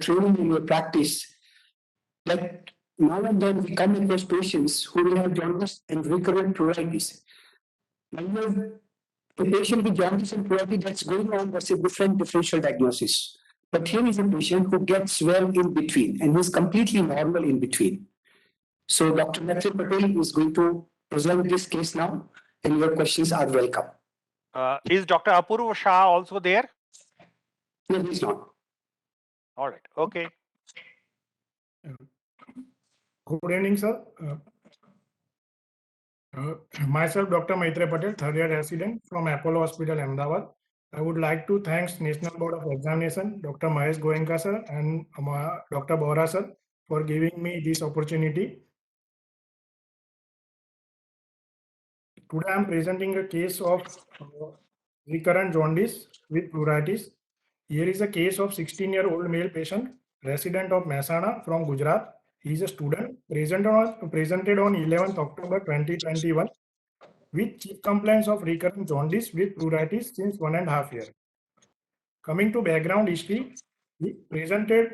training in your practice, that now and then we come across patients who will have jaundice and recurrent pruritus. Now you have a patient with jaundice and pruritus that's going on, that's a different differential diagnosis. But here is a patient who gets well in between and who's completely normal in between. So Dr. Nathil Patel is going to present this case now, and your questions are welcome. Is Dr. Apurva Shah also there? No, he's not. All right. Okay. Good evening, sir. Myself, Dr. Maitreya Patel, third-year resident from Apollo Hospital, Ahmedabad. I would like to thank National Board of Examination, Dr. Mahesh Goenka sir and Dr. Bohra sir for giving me this opportunity. Today I am presenting a case of recurrent jaundice with pruritus. Here is a case of 16-year-old male patient, resident of Mehsana from Gujarat. He is a student, presented on 11th October 2021 with chief complaints of recurrent jaundice with pruritus since 1.5 years. Coming to background history, he presented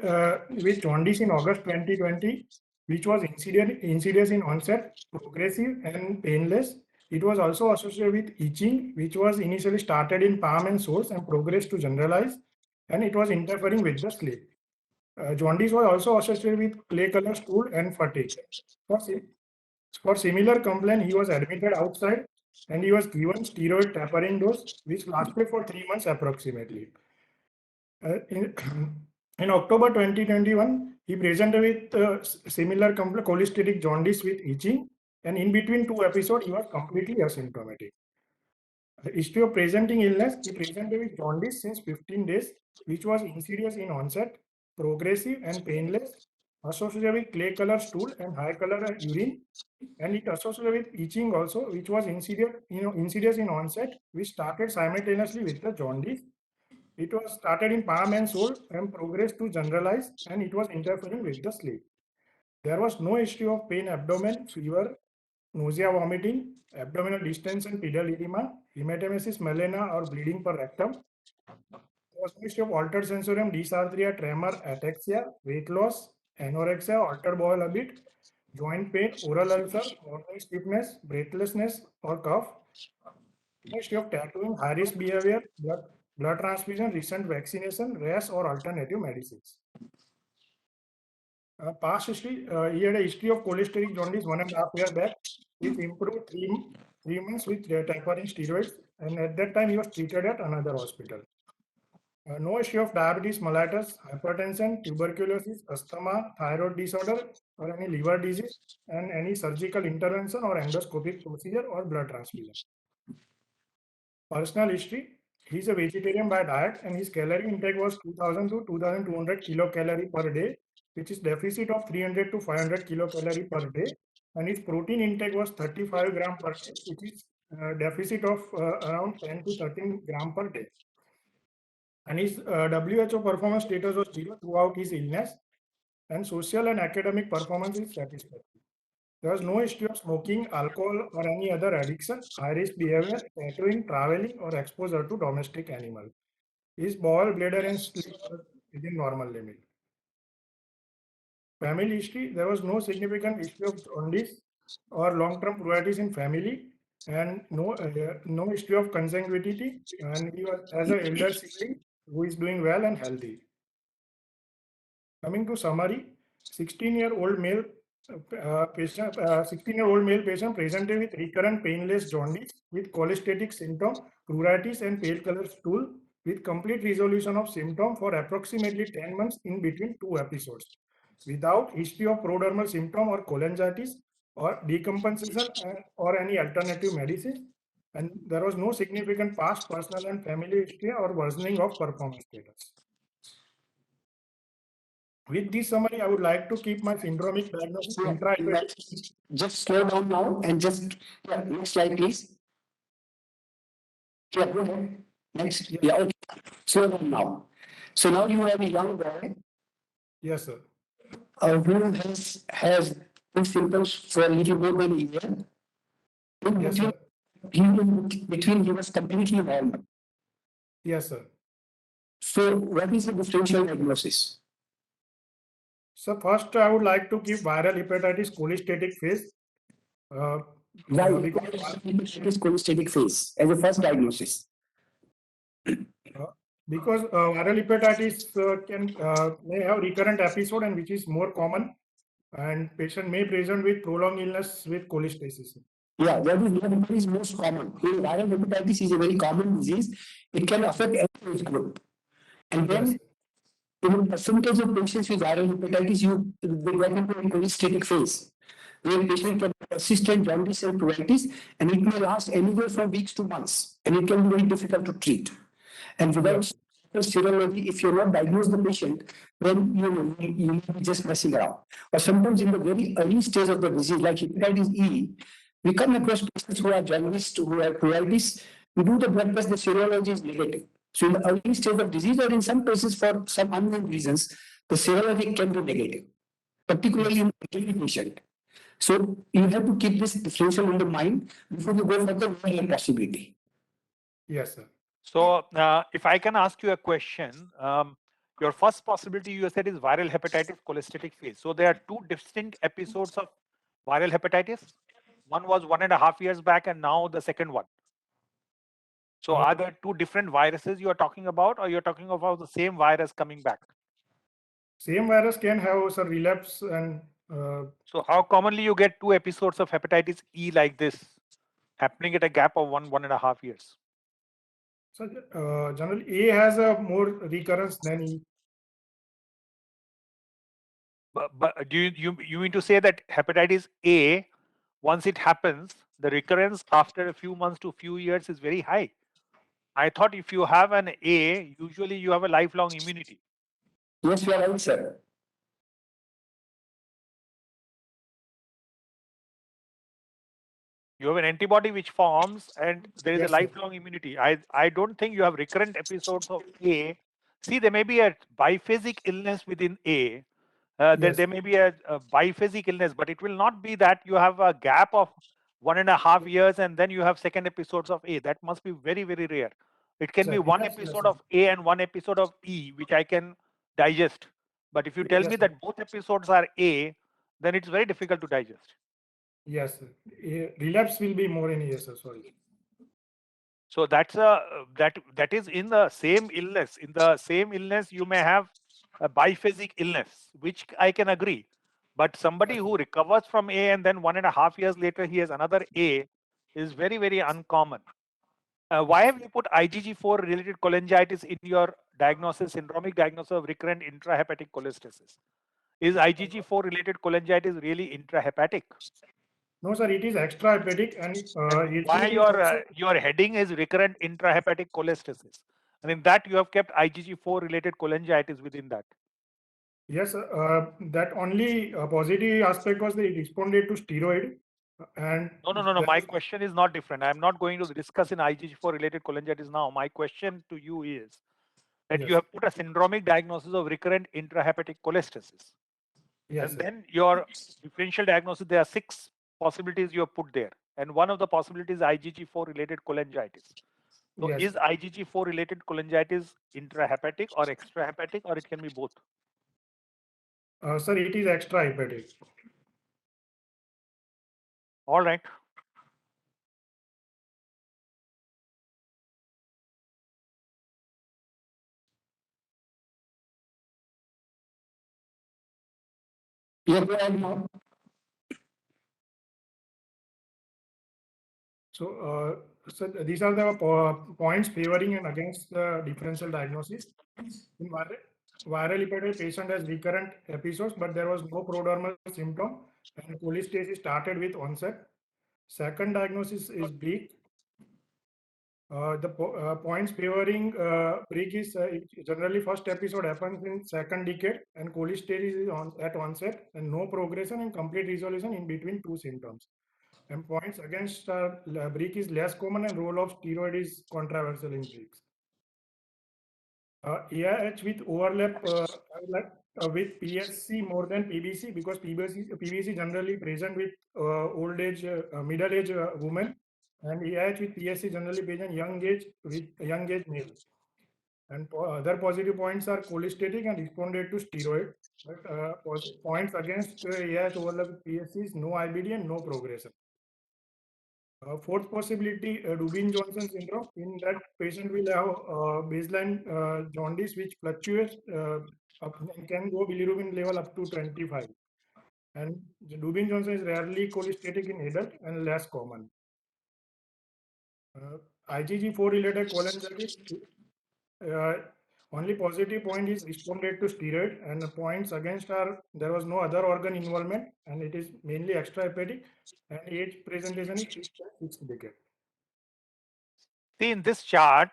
with jaundice in August 2020, which was insidious in onset, progressive and painless. It was also associated with itching, which was initially started in palm and soles and progressed to generalized, and it was interfering with the sleep. Jaundice was also associated with clay color stool and fatigue. For similar complaint, he was admitted outside and he was given steroid tapering dose, which lasted for 3 months approximately. In October 2021, he presented with similar cholestatic jaundice with itching, and in between 2 episodes, he was completely asymptomatic. The history of presenting illness, he presented with jaundice since 15 days, which was insidious in onset, progressive and painless, associated with clay color stool and high color urine, and it associated with itching also, which was insidious in onset, which started simultaneously with the jaundice. It was started in palm and sole and progressed to generalized, and it was interfering with the sleep. There was no history of pain, abdomen, fever, nausea, vomiting, abdominal distension, pedal edema, hematemesis, melena, or bleeding per rectum. There was no history of altered sensorium, dysarthria, tremor, ataxia, weight loss, anorexia, altered bowel habit, joint pain, oral ulcer, morning stiffness, breathlessness, or cough. No history of tattooing, high-risk behavior, blood transfusion, recent vaccination, rash, or alternative medicines. Past history, he had a history of cholestatic jaundice 1.5 years back, which improved 3 months with tapering steroids, and at that time he was treated at another hospital. No history of diabetes mellitus, hypertension, tuberculosis, asthma, thyroid disorder, or any liver disease, and any surgical intervention or endoscopic procedure or blood transfusion. Personal history, he is a vegetarian by diet, and his calorie intake was 2000 to 2200 kilocalorie per day, which is deficit of 300 to 500 kilocalorie per day, and his protein intake was 35 gram per day, which is deficit of around 10 to 13 gram per day. And his WHO performance status was 0 throughout his illness, and social and academic performance is satisfactory. There was no history of smoking, alcohol, or any other addiction, high-risk behavior, tattooing, traveling, or exposure to domestic animal. His bowel, bladder, and sleep were within normal limit. Family history, there was no significant history of jaundice or long-term pruritus in family, and no history of consanguinity, and he was as an elder sibling who is doing well and healthy. Coming to summary, 16-year-old male patient presented with recurrent painless jaundice with cholestatic symptom, pruritus, and pale color stool with complete resolution of symptom for approximately 10 months in between 2 episodes, without history of prodromal symptom or cholangitis or decompensation or any alternative medicine, and there was no significant past personal and family history or worsening of performance status. With this summary, I would like to keep my syndromic diagnosis intraoperative. Just slow down now and just, next slide, please. Yeah, go ahead. Next. Yeah, okay. Slow down now. So now you have a young boy. Yes, sir. Who has these symptoms for a little more than a year. Yes, sir. Between he was completely normal. Yes, sir. So what is the differential diagnosis? So first, I would like to keep viral hepatitis cholestatic phase. Right, Because hepatitis cholestatic phase as a first diagnosis. because viral hepatitis may have recurrent episode and which is more common, and patient may present with prolonged illness with cholestasis. Yeah, that is most common. Viral hepatitis is a very common disease. It can affect any age group. And then Yes, in a percentage of patients with viral hepatitis, they get into a cholestatic phase, where patient can have persistent jaundice and pruritus, and it may last anywhere from weeks to months, and it can be very difficult to treat. And without yes, serology, if you're not diagnosed the patient, then you may be just messing around. Or sometimes in the very early stage of the disease, like hepatitis E, we come across patients who are jaundiced, who have pruritus. We do the blood test, the serology is negative. So in the early stage of disease, or in some cases for some unknown reasons, the serology can be negative, particularly in the elderly patient. So you have to keep this differential in the mind before you go for the real possibility. yes, sir. So, if I can ask you a question, your first possibility you said is viral hepatitis cholestatic phase. So there are two distinct episodes of viral hepatitis. One was 1.5 years back, and now the second one. So are there two different viruses you are talking about, or you're talking about the same virus coming back? Same virus can have some relapse and So how commonly you get two episodes of hepatitis E like this happening at a gap of 1.5 years? so generally A has a more recurrence than E. But do you mean to say that hepatitis A, once it happens, the recurrence after a few months to few years is very high? I thought if you have an A, usually you have a lifelong immunity. Yes, you are right, sir. You have an antibody which forms and there is a Yes, sir. lifelong immunity. I don't think you have recurrent episodes of A. See, there may be a biphasic illness within A. There, Yes, there may be a biphasic illness, but it will not be that you have a gap of 1.5 years and then you have second episodes of A. That must be very, very rare. It can sir. be one Yes, yes, episode sir. of A and one episode of E, which I can digest. But if you tell Yes, me sir. that both episodes are A, then it's very difficult to digest. Yes, sir. Relapse will be more in years, sir. Sorry. So that's that is in the same illness. In the same illness, you may have a biphasic illness, which I can agree. But somebody Yes, who recovers from A and then 1.5 years later he has another A is very, very uncommon. Why have you put IgG4 related cholangitis in your diagnosis, syndromic diagnosis of recurrent intrahepatic cholestasis? Is IgG4 related cholangitis really intrahepatic? no, sir. It is extrahepatic and Why it is also your heading is recurrent intrahepatic cholestasis, and in that you have kept IgG4 related cholangitis within that? yes. That only positive aspect was that it responded to steroid, and No. there My is question is not different. I'm not going to discuss in IgG4 related cholangitis now. My question to you is that you yes, have put a syndromic diagnosis of recurrent intrahepatic cholestasis, yes, and sir. then your differential diagnosis. There are 6 possibilities you have put there, and one of the possibilities is IgG4 related cholangitis. So Yes, is IgG4 related cholangitis intrahepatic or extrahepatic, or it can be both? sir. It is extrahepatic. All right. Yeah, go ahead now. So these are the points favoring and against the differential diagnosis. In viral hepatitis, patient has recurrent episodes, but there was no prodromal symptom, and cholestasis started with onset. Second diagnosis is bleak. The points favoring bleak is generally first episode happens in second decade, and cholestasis is at onset, and no progression and complete resolution in between two symptoms. And points against break is less common and role of steroid is controversial in breaks. AIH with overlap with PSC more than PBC because PBC generally present with old age, middle age women, and AIH with PSC generally present young age with young age male. And other positive points are cholestatic and responded to steroid. But points against AIH overlap with PSC is no IBD and no progression. Fourth possibility, Rubin-Johnson syndrome. In that patient will have baseline jaundice which fluctuates and can go bilirubin level up to 25. And Rubin-Johnson is rarely cholestatic in adult and less common. IgG4 related cholangitis. Only positive point is responded to steroid, and the points against are there was no other organ involvement, and it is mainly extrahepatic, and age presentation is 6th decade. See, in this chart,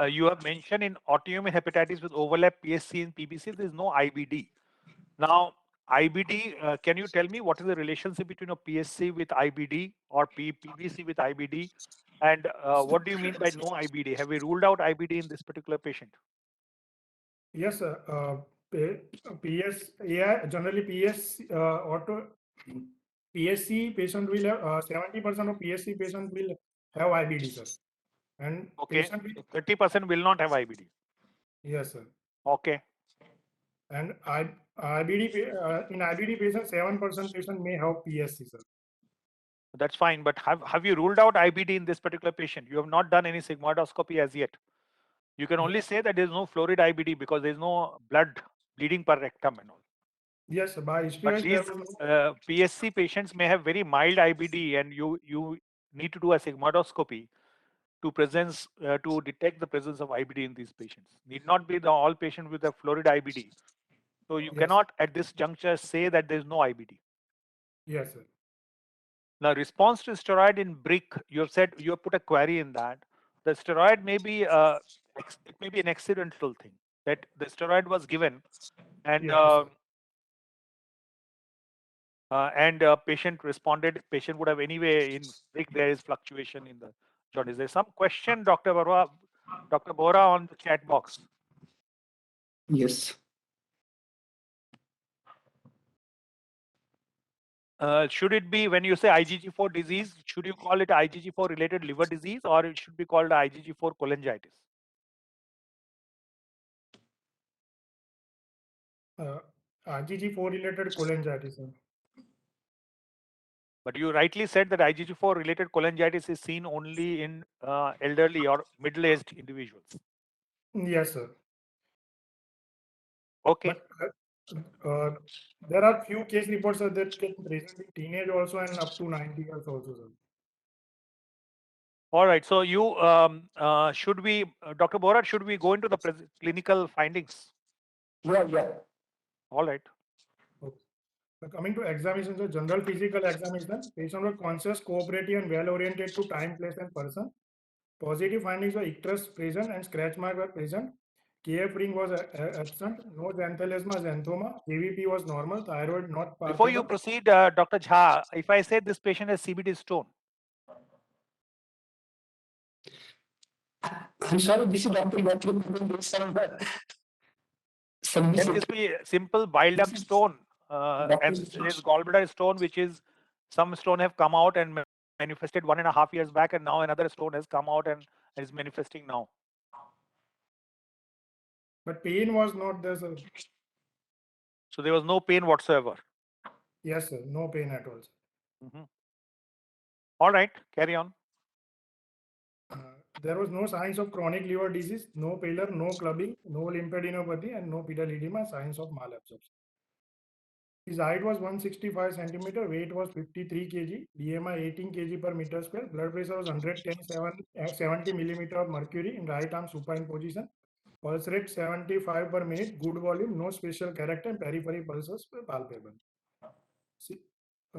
you have mentioned in autoimmune hepatitis with overlap PSC and PBC, there is no IBD. Now, IBD, can you tell me what is the relationship between a PSC with IBD or PBC with IBD? And what do you mean by no IBD? Have we ruled out IBD in this particular patient? Yes, sir. PS, AI, generally PS PSC patient will have 70% of PSC patient will have IBD, sir. And Okay, patient will, 30% will not have IBD. yes, sir. Okay. And IBD in IBD patient, 7% patient may have PSC, sir. That's fine, but have you ruled out IBD in this particular patient? You have not done any sigmoidoscopy as yet. You can only say that there is no florid IBD because there is no blood bleeding per rectum and all. Yes, by history, But these PSC patients may have very mild IBD, and you need to do a sigmoidoscopy to detect the presence of IBD in these patients. Need not be the all patients with a florid IBD. So you cannot at this juncture say that there is no IBD. Yes, sir. Now, response to steroid in BRIC, you have said you have put a query in that. The steroid may be it may be an accidental thing that the steroid was given, and patient responded. Patient would have anyway in BRIC there is fluctuation in the jaundice. There's some question, Dr. Bora, on the chat box. Yes. Should it be, when you say IgG4 disease, should you call it IgG4 related liver disease, or it should be called IgG4 cholangitis? IgG4 related cholangitis, sir. But you rightly said that IgG4 related cholangitis is seen only in elderly or middle-aged individuals. Yes, sir. Okay. But there are few case reports that can present in teenage also and up to 90 years also, sir. All right. So you should we, Dr. Bora, should we go into the clinical findings? Yeah. All right. Okay. So coming to examination, so general physical examination, patient was conscious, cooperative, and well oriented to time, place, and person. Positive findings were icterus present and scratch mark were present. KF ring was absent. No xanthelasma, xanthoma. JVP was normal. Thyroid not palpable. Before you proceed, Dr. Jha, if I say this patient has CBD stone. I'm sorry, this is Dr. Some Can this be simple bile duct stone and this gallbladder stone, which is some stone have come out and manifested 1.5 years back, and now another stone has come out and is manifesting now. But pain was not there, sir. So there was no pain whatsoever. Yes, sir. No pain at all. All right, carry on. There was no signs of chronic liver disease, no pallor, no clubbing, no lymphadenopathy, and no pedal edema, signs of malabsorption. His height was 165 centimeter, weight was 53 kg, BMI 18 kg per meter square, blood pressure was 70 millimeter of mercury in right arm supine position, pulse rate 75 per minute, good volume, no special character, periphery pulses palpable.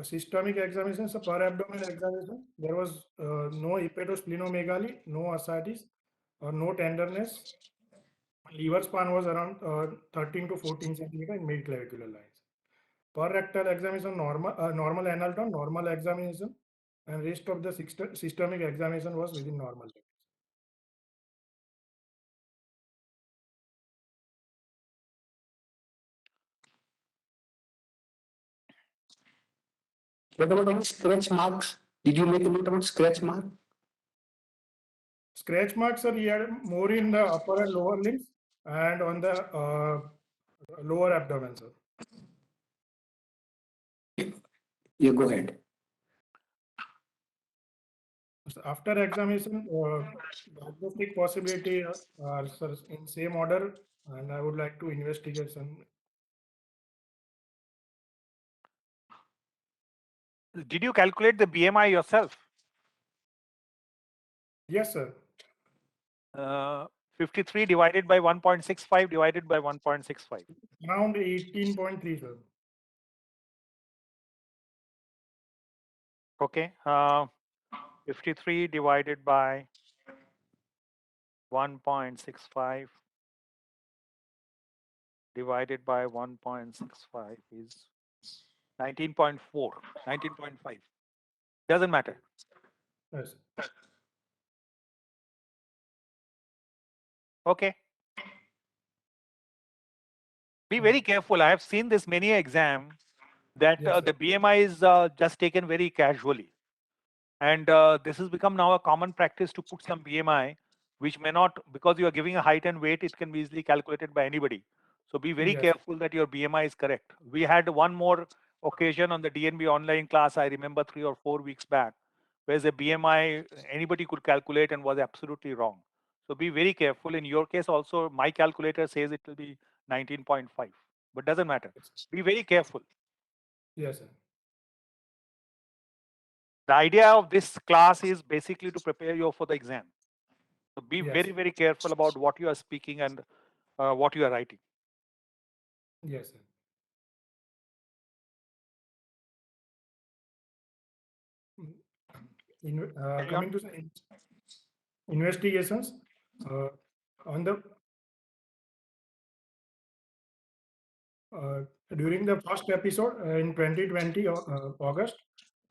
Systemic examination, so per abdomen examination, there was no hepatosplenomegaly, no ascites, or no tenderness. Liver span was around 13 to 14 centimeter in mid-clavicular lines. Per rectal examination, normal anal tone, normal examination, and rest of the systemic examination was within normal. What about any scratch marks? Did you make a note about scratch mark? Scratch marks are here more in the upper and lower limbs, and on the lower abdomen, sir. You go ahead. So after examination, diagnostic possibility are sir, in same order, and I would like to investigate some. Did you calculate the BMI yourself? Yes, sir. 53 divided by 1.65 divided by 1.65. Around 18.3, sir. Okay. 53 divided by 1.65 divided by 1.65 is 19.4, 19.5. Doesn't matter. Yes. Okay. Be very careful. I have seen this many exam that Yes, the sir. BMI is just taken very casually. And this has become now a common practice to put some BMI, which may not, because you are giving a height and weight, it can be easily calculated by anybody. So be very Yes. careful that your BMI is correct. We had one more occasion on the DNB online class, I remember 3 or 4 weeks back, where the BMI anybody could calculate and was absolutely wrong. So be very careful. In your case also, my calculator says it will be 19.5, but doesn't matter. Be very careful. Yes, sir. The idea of this class is basically to prepare you for the exam. So be Yes. very, very careful about what you are speaking and what you are writing. Yes, sir. Carry Coming on. to the investigations, on the during the first episode in 2020 August,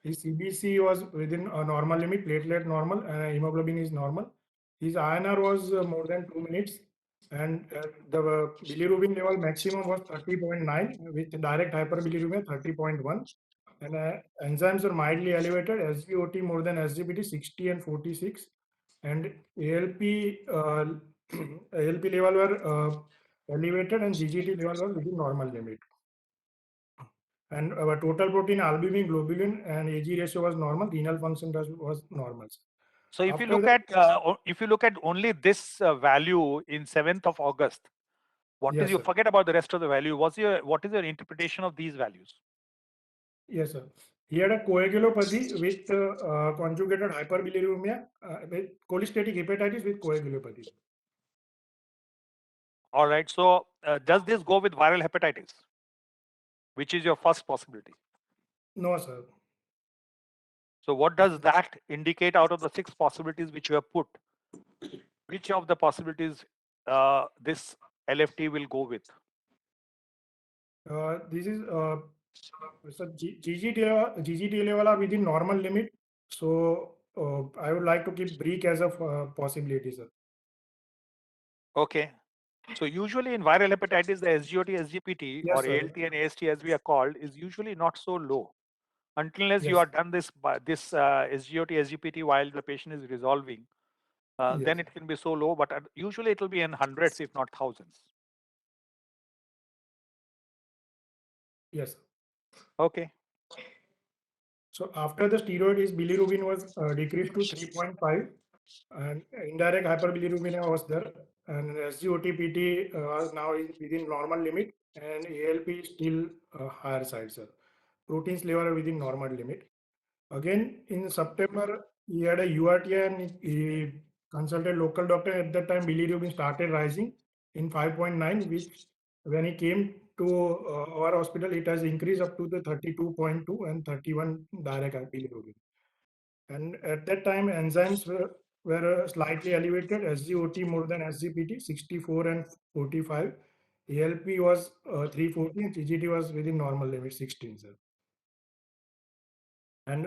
his CBC was within a normal limit, platelet normal, hemoglobin is normal. His INR was more than 2 minutes, and the bilirubin level maximum was 30.9 with direct hyperbilirubinemia 30.1, and enzymes are mildly elevated, SGOT more than SGPT 60 and 46, and ALP ALP level were elevated and GGT level was within normal limit. And our total protein, albumin, globulin, and Ag ratio was normal. Renal function was normal. So if you After look that, at only this value in 7th of August, what is yes, you sir. forget about the rest of the value? What is your interpretation of these values? Yes, sir. He had a coagulopathy with conjugated hyperbilirubinemia, with cholestatic hepatitis with coagulopathy. All right. So does this go with viral hepatitis, which is your first possibility? No, sir. So what does that indicate out of the 6 possibilities which you have put? Which of the possibilities this LFT will go with? This is so GGT level are within normal limit. So I would like to keep BRIC as a possibility, sir. Okay. So usually in viral hepatitis, the SGOT, SGPT Yes, or sir. ALT and AST as we are called is usually not so low. Unless you Yes. are done this SGOT, SGPT while the patient is resolving, then Yes. it can be so low, but usually it will be in hundreds, if not thousands. Yes. Okay. So after the steroid, his bilirubin was decreased to 3.5, and indirect hyperbilirubinemia was there, and SGOT-PT now is within normal limit, and ALP is still higher side, sir. Proteins level are within normal limit. Again, in September, he had a URTI and he consulted local doctor. At that time, bilirubin started rising in 5.9, which when he came to our hospital, it has increased up to the 32.2 and 31 direct bilirubin. And at that time, enzymes were slightly elevated, SGOT more than SGPT, 64 and 45. ALP was 340 and TGT was within normal limit, 16, sir. And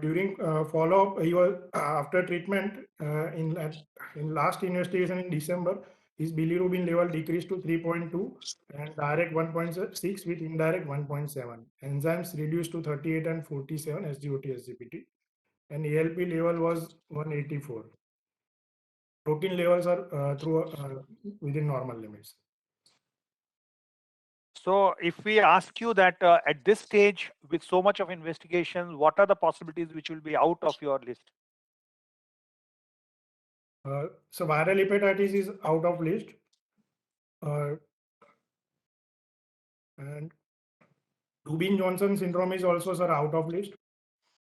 during follow-up, he was after treatment in last investigation in December, his bilirubin level decreased to 3.2 and direct 1.6 with indirect 1.7. Enzymes reduced to 38 and 47 SGOT SGPT, and ALP level was 184. protein levels are within normal limits. So if we ask you that at this stage, with so much of investigation, what are the possibilities which will be out of your list? So viral hepatitis is out of list. And Rubin Johnson syndrome is also, sir, out of list.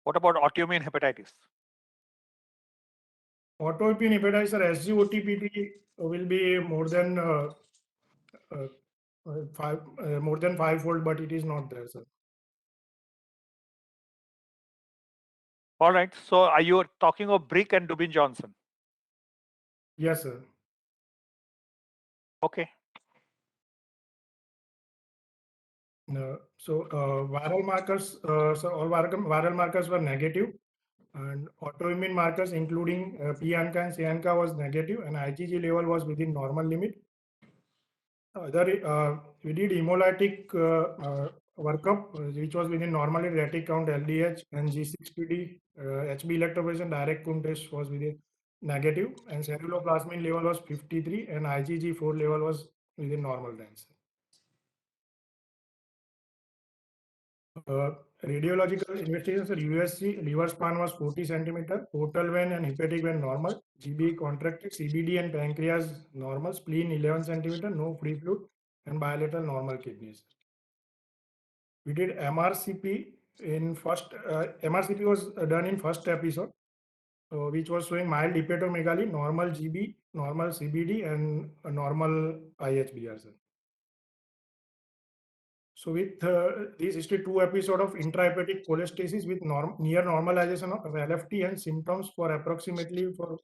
What about autoimmune hepatitis? Autoimmune hepatitis, sir, SGOTPT will be more than more than fivefold, but it is not there, sir. All right. So are you talking of Brick and Rubin Johnson? Yes, sir. Okay. So viral markers, so all viral markers were negative, and autoimmune markers, including P-ANCA and C-ANCA, was negative, and IgG level was within normal limit. We did hemolytic workup, which was within normal retic count, LDH, and G6PD, HB electroporation direct count test was within negative, and ceruloplasmin level was 53, and IgG4 level was within normal range. Radiological investigations, USC liver span was 40 centimeter, portal vein and hepatic vein normal, GB contracted, CBD and pancreas normal, spleen 11 centimeter, no free fluid, and bilateral normal kidneys. We did MRCP in first, MRCP was done in first episode, which was showing mild hepatomegaly, normal GB, normal CBD, and a normal IHBR. So with this history 2 episode of intrahepatic cholestasis with near normalization of LFT and symptoms for approximately for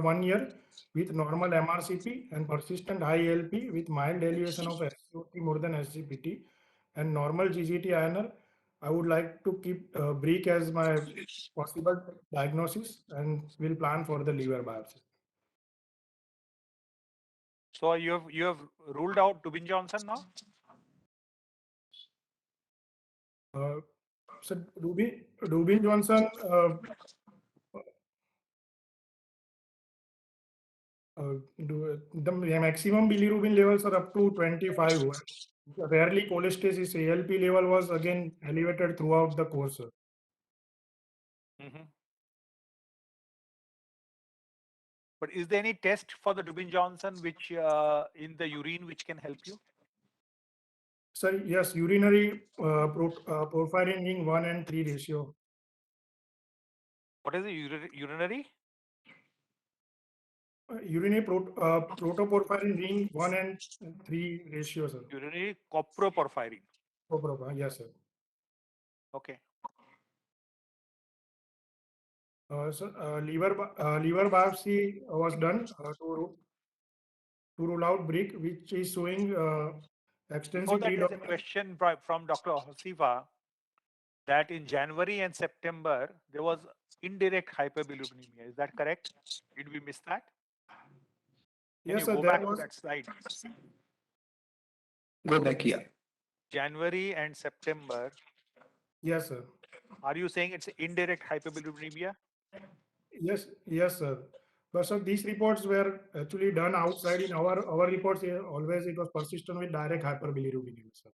1 year with normal MRCP and persistent high ALP with mild elevation of SGOT more than SGPT and normal GGT INR. I would like to keep BRIC as my possible diagnosis and will plan for the liver biopsy. So you have ruled out Rubin Johnson now? So Rubin Johnson, the maximum bilirubin levels are up to 25. Rarely cholestasis ALP level was again elevated throughout the course. Mm-hmm. But is there any test for the Rubin Johnson which in the urine which can help you? Sir, yes, urinary porphyrin ring 1 and 3 ratio. What is the urinary? Urinary protoporphyrin ring 1 and 3 ratio, sir. Urinary coproporphyrin. Yes, sir. Okay. So liver biopsy was done to rule out BRIC, which is showing Before extensive that, there's a question from Dr. Hosiva that in January and September there was indirect hyperbilirubinemia. Is that correct? Did we miss that? Can Yes, you sir, go there back to was. that slide? Go back here. January and September. Yes, sir. Are you saying it's indirect hyperbilirubinemia? Yes, sir. But sir, these reports were actually done outside. In our reports, always it was persistent with direct hyperbilirubinemia, sir.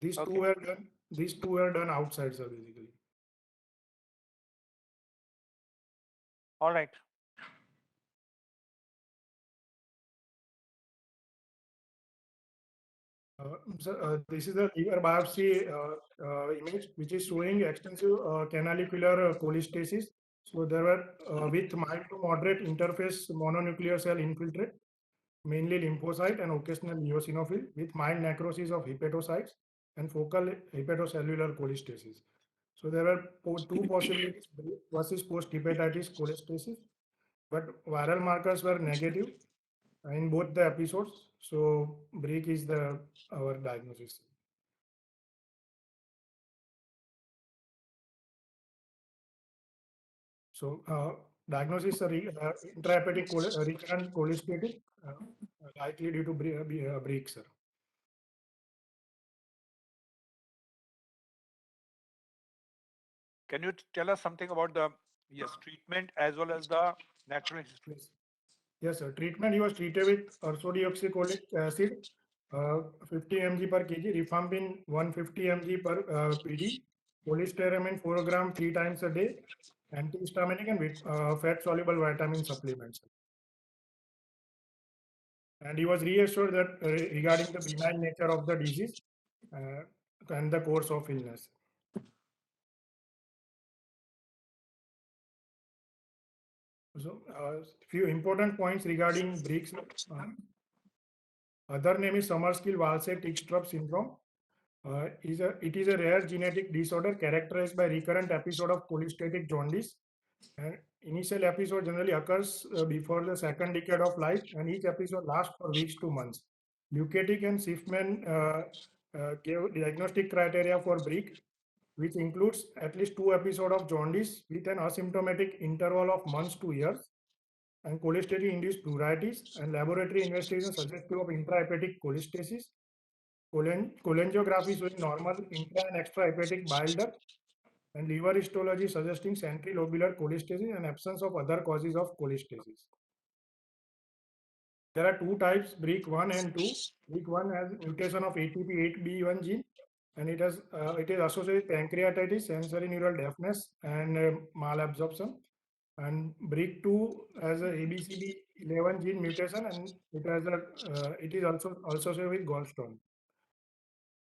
These Okay. two were done. These two were done outside, sir, basically. All right. This is the liver biopsy image, which is showing extensive canalicular cholestasis. So there were with mild to moderate interface mononuclear cell infiltrate, mainly lymphocyte and occasional eosinophil, with mild necrosis of hepatocytes and focal hepatocellular cholestasis. So there were two possibilities versus post-hepatitis cholestasis, but viral markers were negative in both the episodes. So BRIC is our diagnosis. So diagnosis intrahepatic recurrent cholestatic, likely due to BRIC, sir. Can you tell us something about the treatment as well as the Natural history. Yes. Yes, sir. Treatment, he was treated with ursodeoxycholic acid, 50 mg per kg, rifampin 150 mg per PD, cholestyramine 4 gram 3 times a day, antihistaminic and fat-soluble vitamin supplements. And he was reassured that regarding the benign nature of the disease uh, and the course of illness. So, few important points regarding Brick's. Other name is Summerskill-Walsey-Tickstrup syndrome. It is a rare genetic disorder characterized by recurrent episode of cholestatic jaundice. And initial episode generally occurs before the second decade of life, and each episode lasts for weeks to months. Leuketic and Schiffman gave diagnostic criteria for Brick, which includes at least 2 episodes of jaundice with an asymptomatic interval of months to years, and cholestatic-induced pruritus, and laboratory investigation suggestive of intrahepatic cholestasis. Cholangiography showing normal intra and extrahepatic bile duct, and liver histology suggesting centrilobular cholestasis and absence of other causes of cholestasis. There are two types, BRIC1 and 2. BRIC1 has mutation of ATP8B1 gene, and it is associated with pancreatitis, sensory neural deafness, and malabsorption. And BRIC2 has a ABCB11 gene mutation, and it is also associated with gallstone.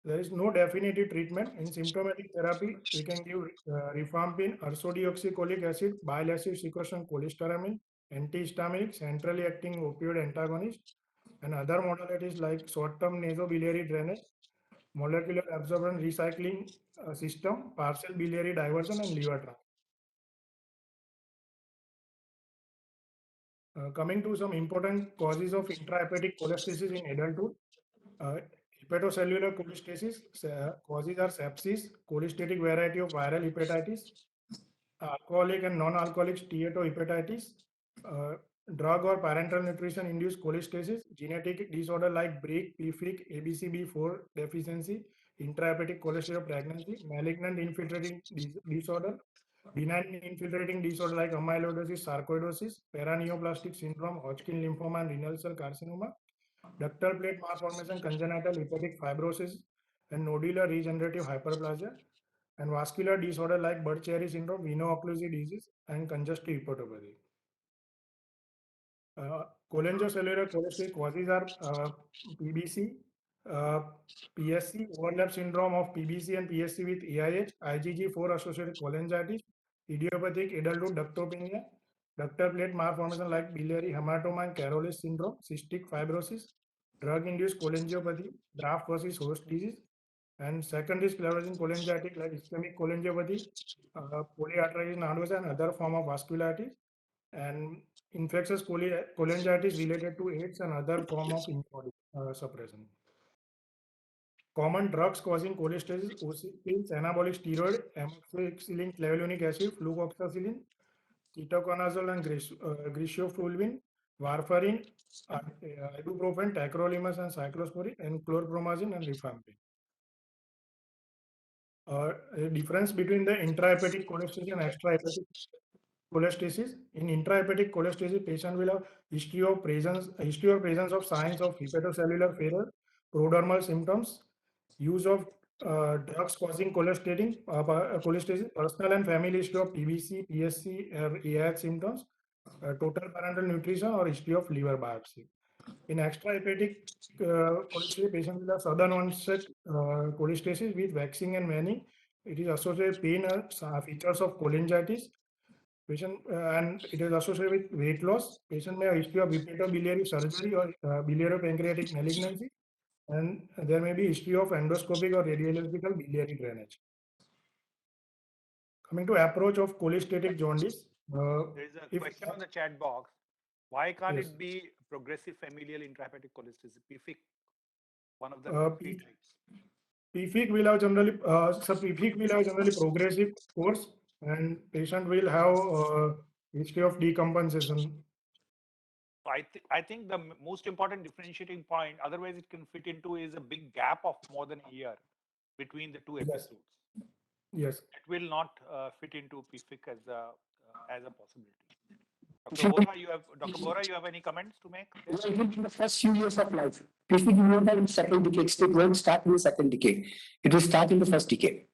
There is no definitive treatment. In symptomatic therapy, we can give rifampin, ursodeoxycholic acid, bile acid secretion cholestyramine, antihistaminic, centrally acting opioid antagonist, and other modalities like short-term nasobiliary drainage, molecular absorbent recycling system, partial biliary diversion, and liver transplant. Coming to some important causes of intrahepatic cholestasis in adulthood. Hepatocellular cholestasis causes are sepsis, cholestatic variety of viral hepatitis, alcoholic and non-alcoholic steatohepatitis, drug or parenteral nutrition induced cholestasis, genetic disorder like BRIC, PFIC, ABCB4 deficiency, intrahepatic cholesterol pregnancy, malignant infiltrating disorder, benign infiltrating disorder like amyloidosis, sarcoidosis, paraneoplastic syndrome, Hodgkin lymphoma, and renal cell carcinoma, ductal plate malformation, congenital hepatic fibrosis, and nodular regenerative hyperplasia, and vascular disorder like Budd-Chiari syndrome, veno-occlusive disease, and congestive hepatopathy. Cholangocellular cholestatic causes are PBC, uh, PSC, overlap syndrome of PBC and PSC with AIH, IgG4 associated cholangitis, idiopathic adulthood ductopenia, ductal plate malformation like biliary hematoma and Carolus syndrome, cystic fibrosis, drug-induced cholangiopathy, graft versus host disease, and secondary sclerosing cholangitis like ischemic cholangiopathy, polyarteritis nodosa, and other form of vasculitis, and infectious cholangitis related to AIDS and other form of suppression. Common drugs causing cholestasis: pills, anabolic steroid, amoxicillin, clavulanic acid, fluvoxacillin, ketoconazole and griseofulvin, warfarin, ibuprofen, tacrolimus and cyclosporin, and chlorpromazine and rifampin. A difference between the intrahepatic cholestasis and extrahepatic cholestasis. In intrahepatic cholestasis, patient will have history or presence of signs of hepatocellular failure, prodromal symptoms, use of drugs causing cholestasis, personal and family history of PBC, PSC, or AIH symptoms, total parental nutrition, or history of liver biopsy. In extrahepatic cholestasis, patient will have sudden onset cholestasis with waxing and waning. It is associated with pain and features of cholangitis. Patient and it is associated with weight loss. Patient may have history of hepatobiliary surgery or biliary malignancy, and there may be history of endoscopic or radiological biliary drainage. Coming to approach of cholestatic jaundice. There is a question on the chat box. Why can't Yes. it be progressive familial intrahepatic cholestasis, PFIC, one of the three types? PFIC will have generally progressive course, and patient will have history of decompensation. So I think the most important differentiating point, otherwise it can fit into, is a big gap of more than a year between the two Yes. episodes. Yes. It will not fit into PFIC as a possibility. Dr. Bora, you have any comments to make? It will be in the first few years of life. Usually, you won't have in second decade. It won't start in the second decade. It will start in the first decade.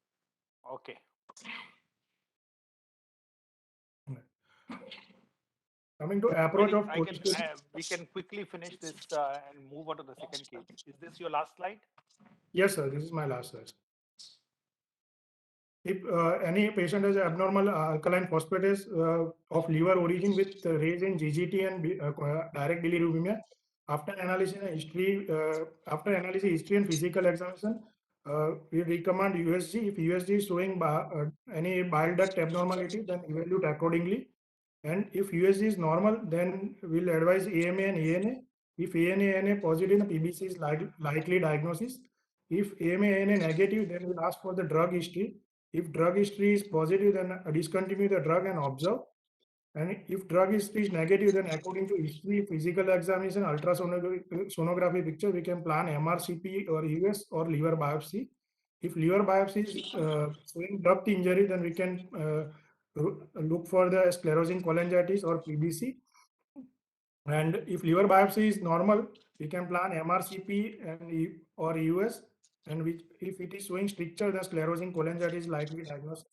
Okay. Coming to approach of We can quickly finish this and move on to the second case. Is this your last slide? Yes, sir. This is my last slide. If any patient has abnormal alkaline phosphatase of liver origin with raise in GGT and direct bilirubemia, after analysis history and physical examination, we recommend USG. If USG is showing any bile duct abnormality, then evaluate accordingly. And if USG is normal, then we'll advise AMA and ANA. If ANA positive, the PBC is likely diagnosis. If AMA negative, then we'll ask for the drug history. If drug history is positive, then discontinue the drug and observe. And if drug history is negative, then according to history, physical examination, ultrasonography picture, we can plan MRCP or US or liver biopsy. If liver biopsy is showing duct injury, then we can look for the sclerosing cholangitis or PBC. And if liver biopsy is normal, we can plan MRCP and or US. And if it is showing stricture, the sclerosing cholangitis is likely diagnosis.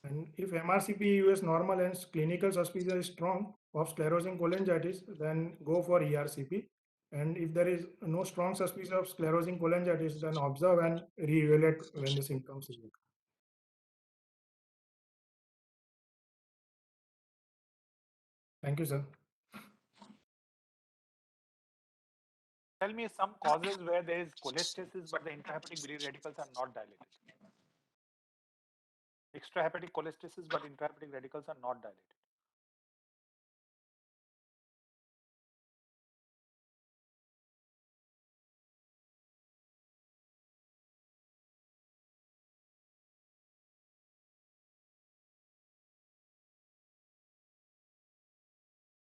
And if MRCP US normal and clinical suspicion is strong of sclerosing cholangitis, then go for ERCP. And if there is no strong suspicion of sclerosing cholangitis, then observe and reevaluate when the symptoms is. Thank you, sir. Tell me some causes where there is cholestasis, but the intrahepatic biliary radicals are not dilated. Extrahepatic cholestasis, but intrahepatic radicals are not dilated.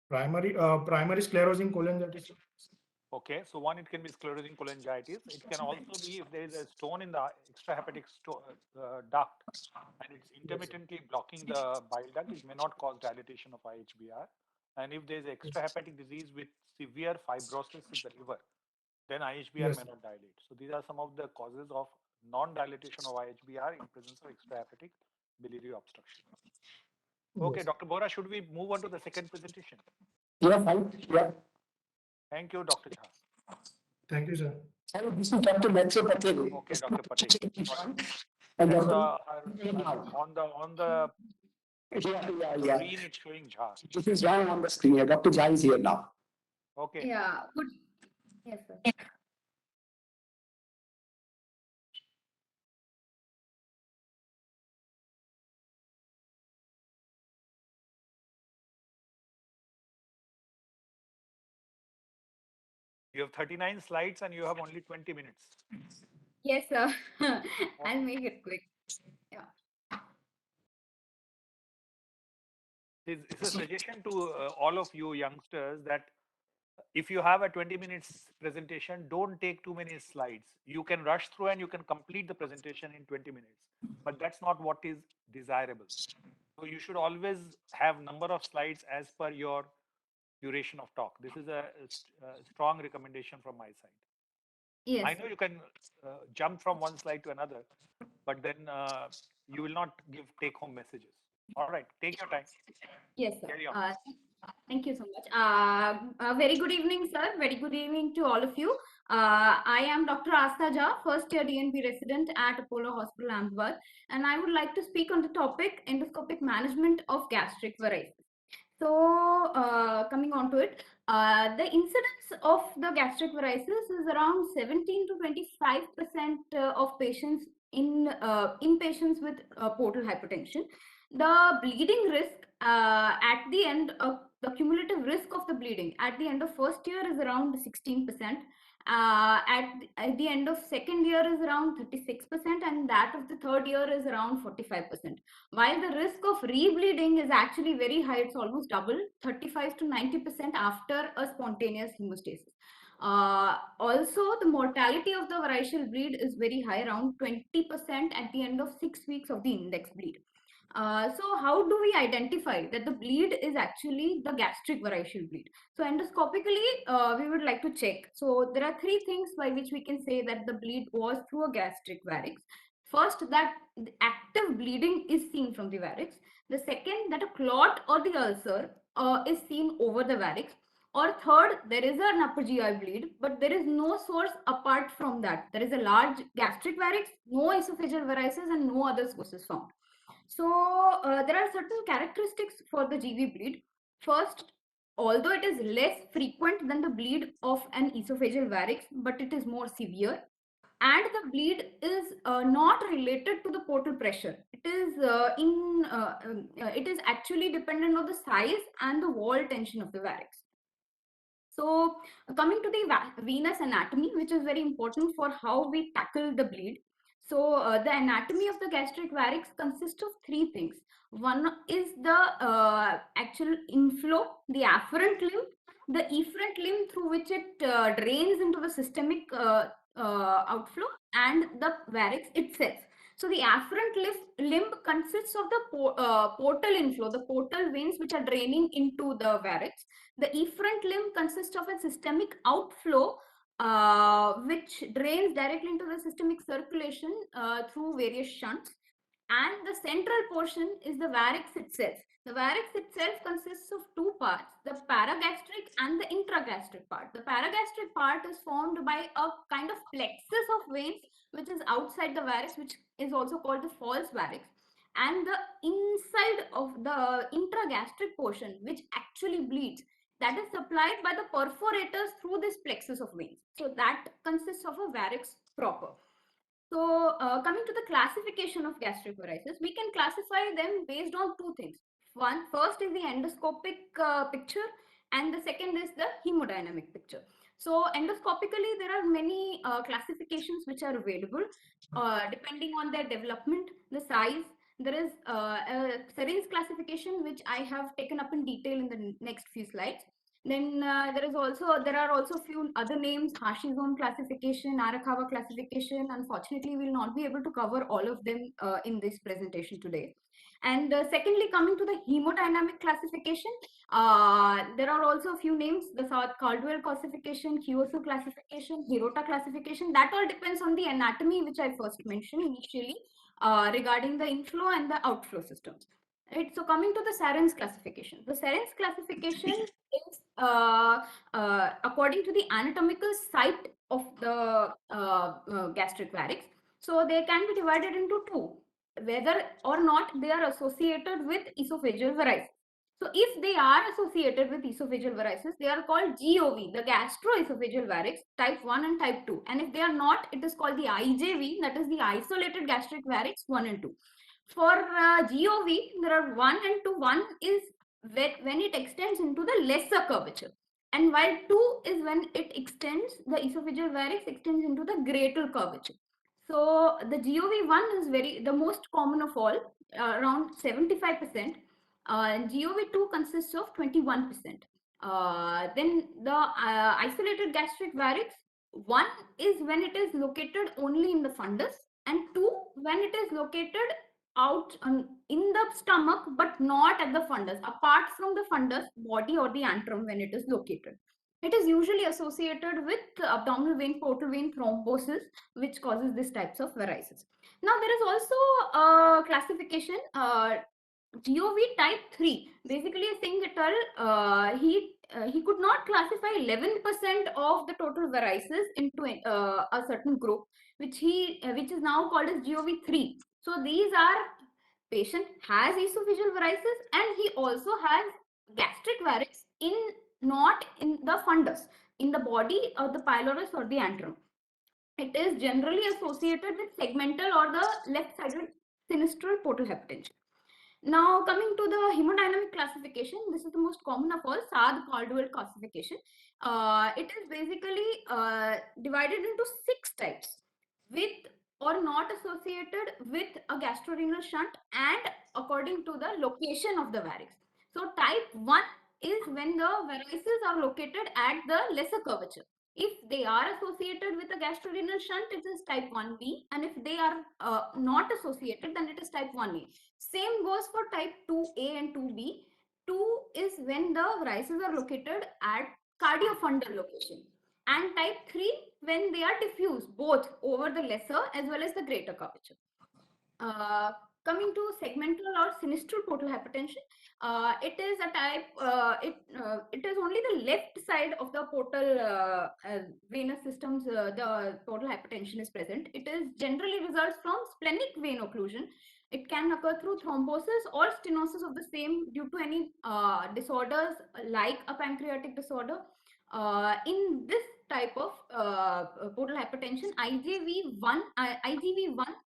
Primary sclerosing cholangitis. Okay, so one, it can be sclerosing cholangitis. It can also be if there is a stone in the extrahepatic duct and it's intermittently blocking the bile duct, it may not cause dilatation of IHBR. And if there is extrahepatic disease with severe fibrosis in the liver, then IHBR may not dilate. So these are some of the causes of non-dilatation of IHBR in presence of extrahepatic biliary obstruction. Okay, Dr. Bora, should we move on to the second presentation? Yeah, fine. Yeah. Thank you, Dr. Jha. Thank you, sir. Hello, this is Dr. Metro Patel. Okay, Dr. Patel. And That's on the screen, it's showing Jha. This is Jha on the screen here. Dr. Jha is here now. Okay. Yeah, good. Yes, sir. You have 39 slides and you have only 20 minutes. Yes, sir. I'll make it quick. Yeah. It's a suggestion to all of you youngsters that if you have a 20 minutes presentation, don't take too many slides. You can rush through and you can complete the presentation in 20 minutes, but that's not what is desirable. So you should always have number of slides as per your duration of talk. This is a strong recommendation from my side. Yes. I know you can jump from one slide to another, but then you will not give take-home messages. All right, take your time. Yes, sir. Carry on. Thank you so much. Very good evening, sir. Very good evening to all of you. I am Dr. Asta Jha, first year DNB resident at Apollo Hospital, Ahmedabad, and I would like to speak on the topic endoscopic management of gastric varices. So, coming on to it, the incidence of the gastric varices is around 17 to 25% of patients in patients with portal hypertension. The bleeding risk at the end of the cumulative risk of the bleeding at the end of first year is around 16%. At the end of second year is around 36%, and that of the third year is around 45%. While the risk of rebleeding is actually very high, it's almost double, 35 to 90% after a spontaneous hemostasis. Also, the mortality of the variceal bleed is very high, around 20% at the end of 6 weeks of the index bleed. So how do we identify that the bleed is actually the gastric variceal bleed? So endoscopically, we would like to check. So there are three things by which we can say that the bleed was through a gastric varix. First, that the active bleeding is seen from the varix. The second, that a clot or the ulcer is seen over the varix. Or third, there is an upper GI bleed, but there is no source apart from that. There is a large gastric varix, no esophageal varices, and no other sources found. So there are certain characteristics for the GV bleed. First, although it is less frequent than the bleed of an esophageal varix, but it is more severe. And the bleed is not related to the portal pressure. It is actually dependent on the size and the wall tension of the varix. So coming to the venous anatomy, which is very important for how we tackle the bleed. So the anatomy of the gastric varix consists of three things. One is the actual inflow, the afferent limb, the efferent limb through which it drains into the systemic outflow, and the varix itself. So the afferent limb consists of the portal inflow, the portal veins which are draining into the varix. The efferent limb consists of a systemic outflow which drains directly into the systemic circulation through various shunts. And the central portion is the varix itself. The varix itself consists of two parts, the paragastric and the intragastric part. The paragastric part is formed by a kind of plexus of veins which is outside the varix, which is also called the false varix. And the inside of the intragastric portion, which actually bleeds, that is supplied by the perforators through this plexus of veins. So that consists of a varix proper. So coming to the classification of gastric varices, we can classify them based on two things. First is the endoscopic picture, and the second is the hemodynamic picture. So endoscopically, there are many classifications which are available depending on their development, the size. There is a Serines classification which I have taken up in detail in the next few slides. Then there are also few other names: Hashi-Zone classification, Arakawa classification. Unfortunately, we will not be able to cover all of them in this presentation today. And secondly, coming to the hemodynamic classification, there are also a few names: the South-Caldwell classification, Kyosu classification, Hirota classification. That all depends on the anatomy, which I first mentioned initially regarding the inflow and the outflow systems. Right. So coming to the Serines classification, the Serines classification is according to the anatomical site of the gastric varix. So they can be divided into two, whether or not they are associated with esophageal varices. So if they are associated with esophageal varices, they are called GOV, the gastroesophageal varix, type 1 and type 2. And if they are not, it is called the IJV, that is the isolated gastric varix 1 and 2. For GOV, there are 1 and 2. 1 is when it extends into the lesser curvature, and while 2 is when it extends, the esophageal varix extends into the greater curvature. So the GOV1 is the most common of all, around 75%. And GOV2 consists of 21%. Then the isolated gastric varix, 1 is when it is located only in the fundus, and 2 when it is located out in the stomach but not at the fundus, apart from the fundus body or the antrum when it is located. It is usually associated with abdominal vein, portal vein thrombosis, which causes these types of varices. Now there is also a classification, GOV type 3. Basically a Singleton, he could not classify 11% of the total varices into a certain group, which is now called as GOV3. So these are patient has esophageal varices and he also has gastric varix not in the fundus, in the body or the pylorus or the antrum. It is generally associated with segmental or the left-sided sinistral portal hypertension. Now coming to the hemodynamic classification, this is the most common of all, Saad-Caldwell classification. It is basically divided into 6 types, with or not associated with a gastrorenal shunt and according to the location of the varix. So type 1 is when the varices are located at the lesser curvature. If they are associated with a gastrorenal shunt, it is type 1B, and if they are not associated, then it is type 1A. Same goes for type 2A and 2B. 2 is when the varices are located at cardiofundal location, and type 3 when they are diffuse both over the lesser as well as the greater curvature. Coming to segmental or Sinister portal hypertension, it is a type, it is only the left side of the portal venous systems, the portal hypertension is present. It is generally results from splenic vein occlusion. It can occur through thrombosis or stenosis of the same due to any disorders like a pancreatic disorder. In this type of portal hypertension, IgV1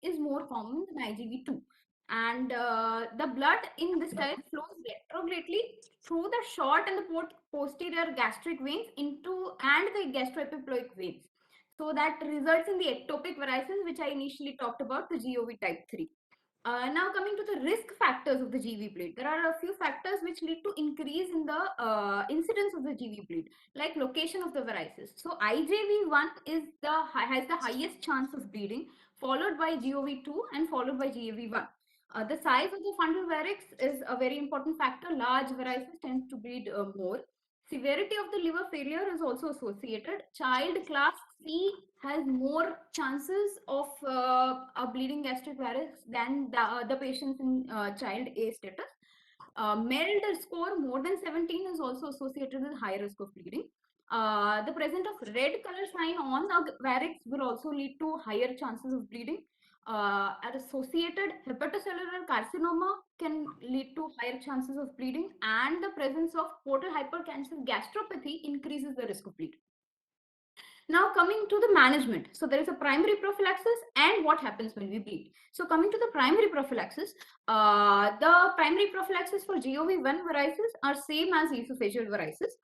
is more common than IgV2, and the blood in this type flows retrogradely through the short and the posterior gastric veins into and the gastroepiploic veins. So that results in the ectopic varices, which I initially talked about, the GOV type 3. Now coming to the risk factors of the GV bleed, there are a few factors which lead to increase in the incidence of the GV bleed, like location of the varices. So IJV1 has the highest chance of bleeding, followed by GOV2 and followed by GAV1. The size of the fundal varix is a very important factor. Large varices tend to bleed more. Severity of the liver failure is also associated. Child class C has more chances of a bleeding gastric varix than the patients in child A status. MELD score more than 17 is also associated with high risk of bleeding. The presence of red color sign on the varix will also lead to higher chances of bleeding. Associated hepatocellular carcinoma can lead to higher chances of bleeding, and the presence of portal hypertensive gastropathy increases the risk of bleeding. Now coming to the management. So there is a primary prophylaxis and what happens when we bleed. So coming to the primary prophylaxis, the primary prophylaxis for GOV1 varices are same as esophageal varices.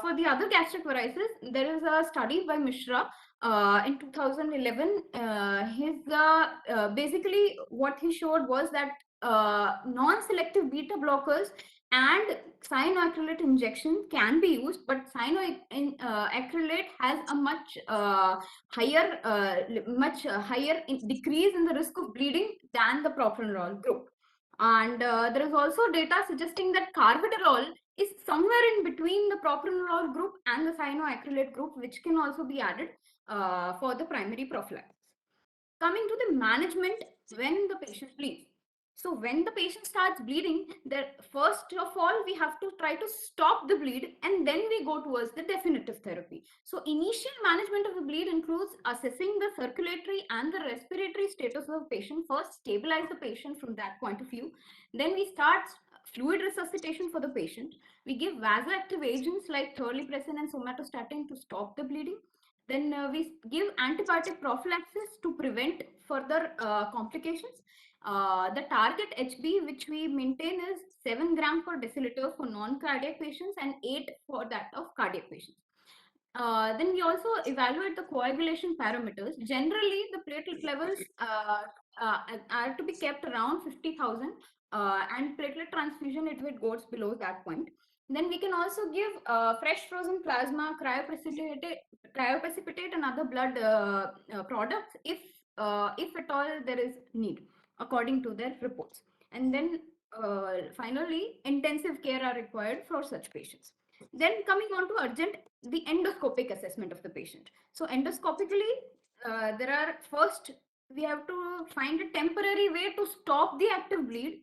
For the other gastric varices, there is a study by Mishra in 2011. Basically what he showed was that non-selective beta blockers and cyanoacrylate injection can be used, but cyanoacrylate has a much higher decrease in the risk of bleeding than the propranolol group. And there is also data suggesting that carvedilol is somewhere in between the propranolol group and the cyanoacrylate group, which can also be added for the primary prophylaxis. Coming to the management when the patient bleeds. So when the patient starts bleeding, first of all, we have to try to stop the bleed, and then we go towards the definitive therapy. So initial management of the bleed includes assessing the circulatory and the respiratory status of the patient. First, stabilize the patient from that point of view. Then we start fluid resuscitation for the patient. We give vasoactive agents like terlipressin and somatostatin to stop the bleeding. Then we give antibiotic prophylaxis to prevent further complications. The target HB which we maintain is 7 gram per deciliter for non-cardiac patients and 8 for that of cardiac patients. Then we also evaluate the coagulation parameters. Generally, the platelet levels are to be kept around 50,000 and platelet transfusion if it goes below that point. Then we can also give fresh frozen plasma, cryoprecipitate and other blood products if at all there is need according to their reports. And then finally, intensive care are required for such patients. Then coming on to urgent, the endoscopic assessment of the patient. So endoscopically, we have to find a temporary way to stop the active bleed,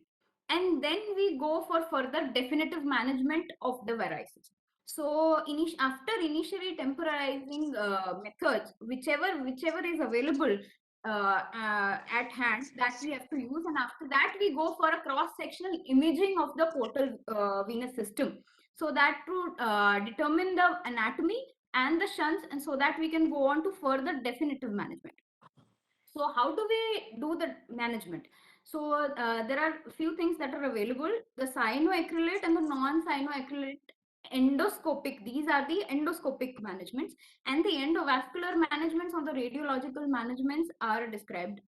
and then we go for further definitive management of the varices. So after initially temporizing methods, whichever is available at hand, that we have to use, and after that we go for a cross-sectional imaging of the portal venous system, so that to determine the anatomy and the shunts, and so that we can go on to further definitive management. So how do we do the management? So there are a few things that are available: the cyanoacrylate and the non-cyanoacrylate endoscopic, these are the endoscopic managements, and the endovascular managements or the radiological managements are described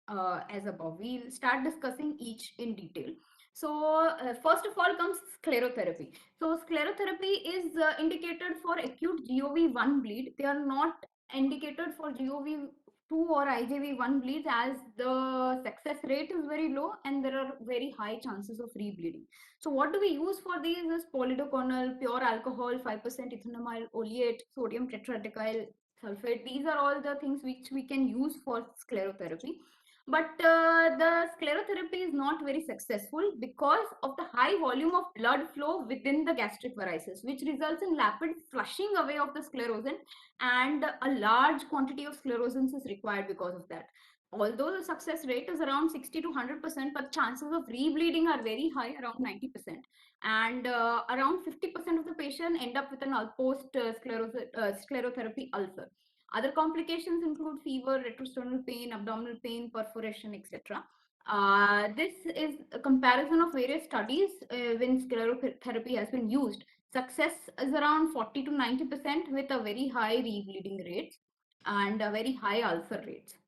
as above. We'll start discussing each in detail. So first of all comes sclerotherapy. So sclerotherapy is indicated for acute GOV1 bleed. They are not indicated for GOV2 or IJV1 bleeds, as the success rate is very low and there are very high chances of rebleeding. So what do we use for these is polydoconal, pure alcohol, 5% ethanamyl oleate, sodium tetradecyl sulfate. These are all the things which we can use for sclerotherapy. But the sclerotherapy is not very successful because of the high volume of blood flow within the gastric varices, which results in rapid flushing away of the sclerosin, and a large quantity of sclerosins is required because of that. Although the success rate is around 60 to 100%, but chances of rebleeding are very high, around 90%. And around 50% of the patient end up with an sclerotherapy ulcer. Other complications include fever, retrosternal pain, abdominal pain, perforation, etc. This is a comparison of various studies when sclerotherapy has been used. Success is around 40 to 90% with a very high rebleeding rates and a very high ulcer rates.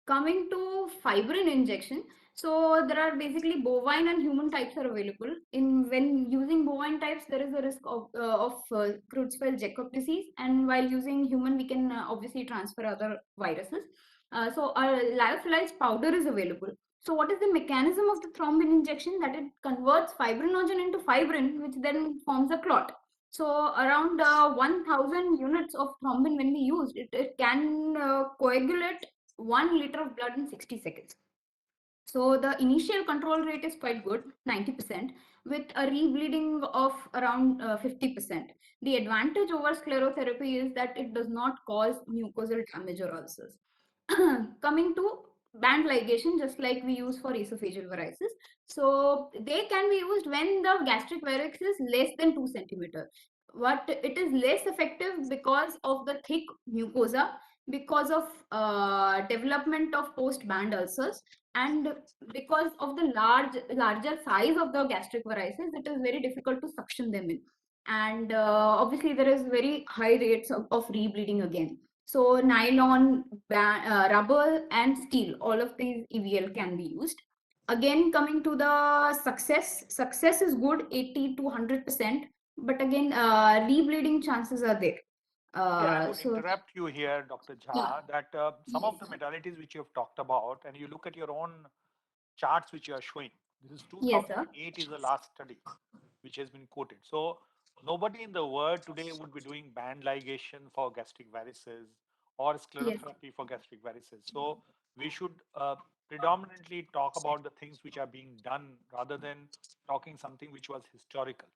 Coming to fibrin injection, so there are basically bovine and human types are available. When using bovine types, there is a risk of Creutzfeldt-Jakob disease, and while using human, we can obviously transfer other viruses. So our lyophilized powder is available. So what is the mechanism of the thrombin injection? That it converts fibrinogen into fibrin, which then forms a clot. So around 1000 units of thrombin when we use it can coagulate 1 liter of blood in 60 seconds. So the initial control rate is quite good, 90%, with a rebleeding of around 50%. The advantage over sclerotherapy is that it does not cause mucosal damage or ulcers. Coming to band ligation, just like we use for esophageal varices. So they can be used when the gastric varix is less than 2 centimeter. But it is less effective because of the thick mucosa, because of development of post-band ulcers, and because of the larger size of the gastric varices. It is very difficult to suction them in, and obviously there is very high rates of rebleeding again. So nylon, rubber and steel, all of these EVL can be used. Again, coming to the success is good, 80 to 100%, but again rebleeding chances are there. Yeah, I would So interrupt you here, Dr. Jha, yeah. that some of the modalities which you have talked about, and you look at your own charts which you are showing. This is Yes, sir. 2008 is the last study which has been quoted. So nobody in the world today would be doing band ligation for gastric varices or sclerotherapy for gastric varices. So we should predominantly talk about the things which are being done rather than talking something which was historical.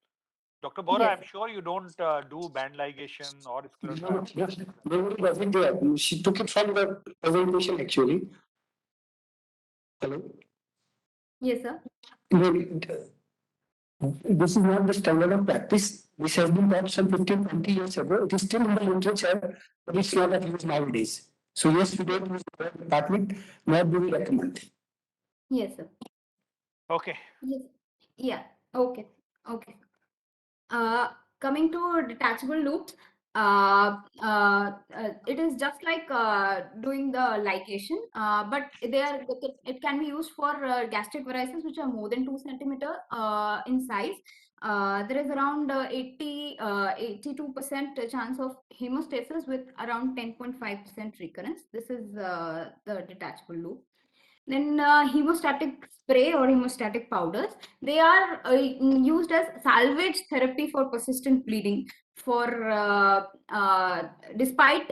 Dr. Bora, Yes. I'm sure you don't do band ligation or No, sclerotherapy. yes, nobody wasn't there. She took it from the presentation actually. Hello? Yes, sir. No, this is not the standard of practice. This has been taught some 15, 20 years ago. It is still in the literature, but it's not of use nowadays. So yes, we don't use the department, nor do we recommend. Yes, sir. Okay. Yes. Yeah. Okay. Okay. Coming to detachable loops, it is just like doing the ligation, but it can be used for gastric varices which are more than 2 centimeter in size. There is around 82% chance of hemostasis with around 10.5% recurrence. This is the detachable loop. Then hemostatic spray or hemostatic powders, they are used as salvage therapy for persistent bleeding. For despite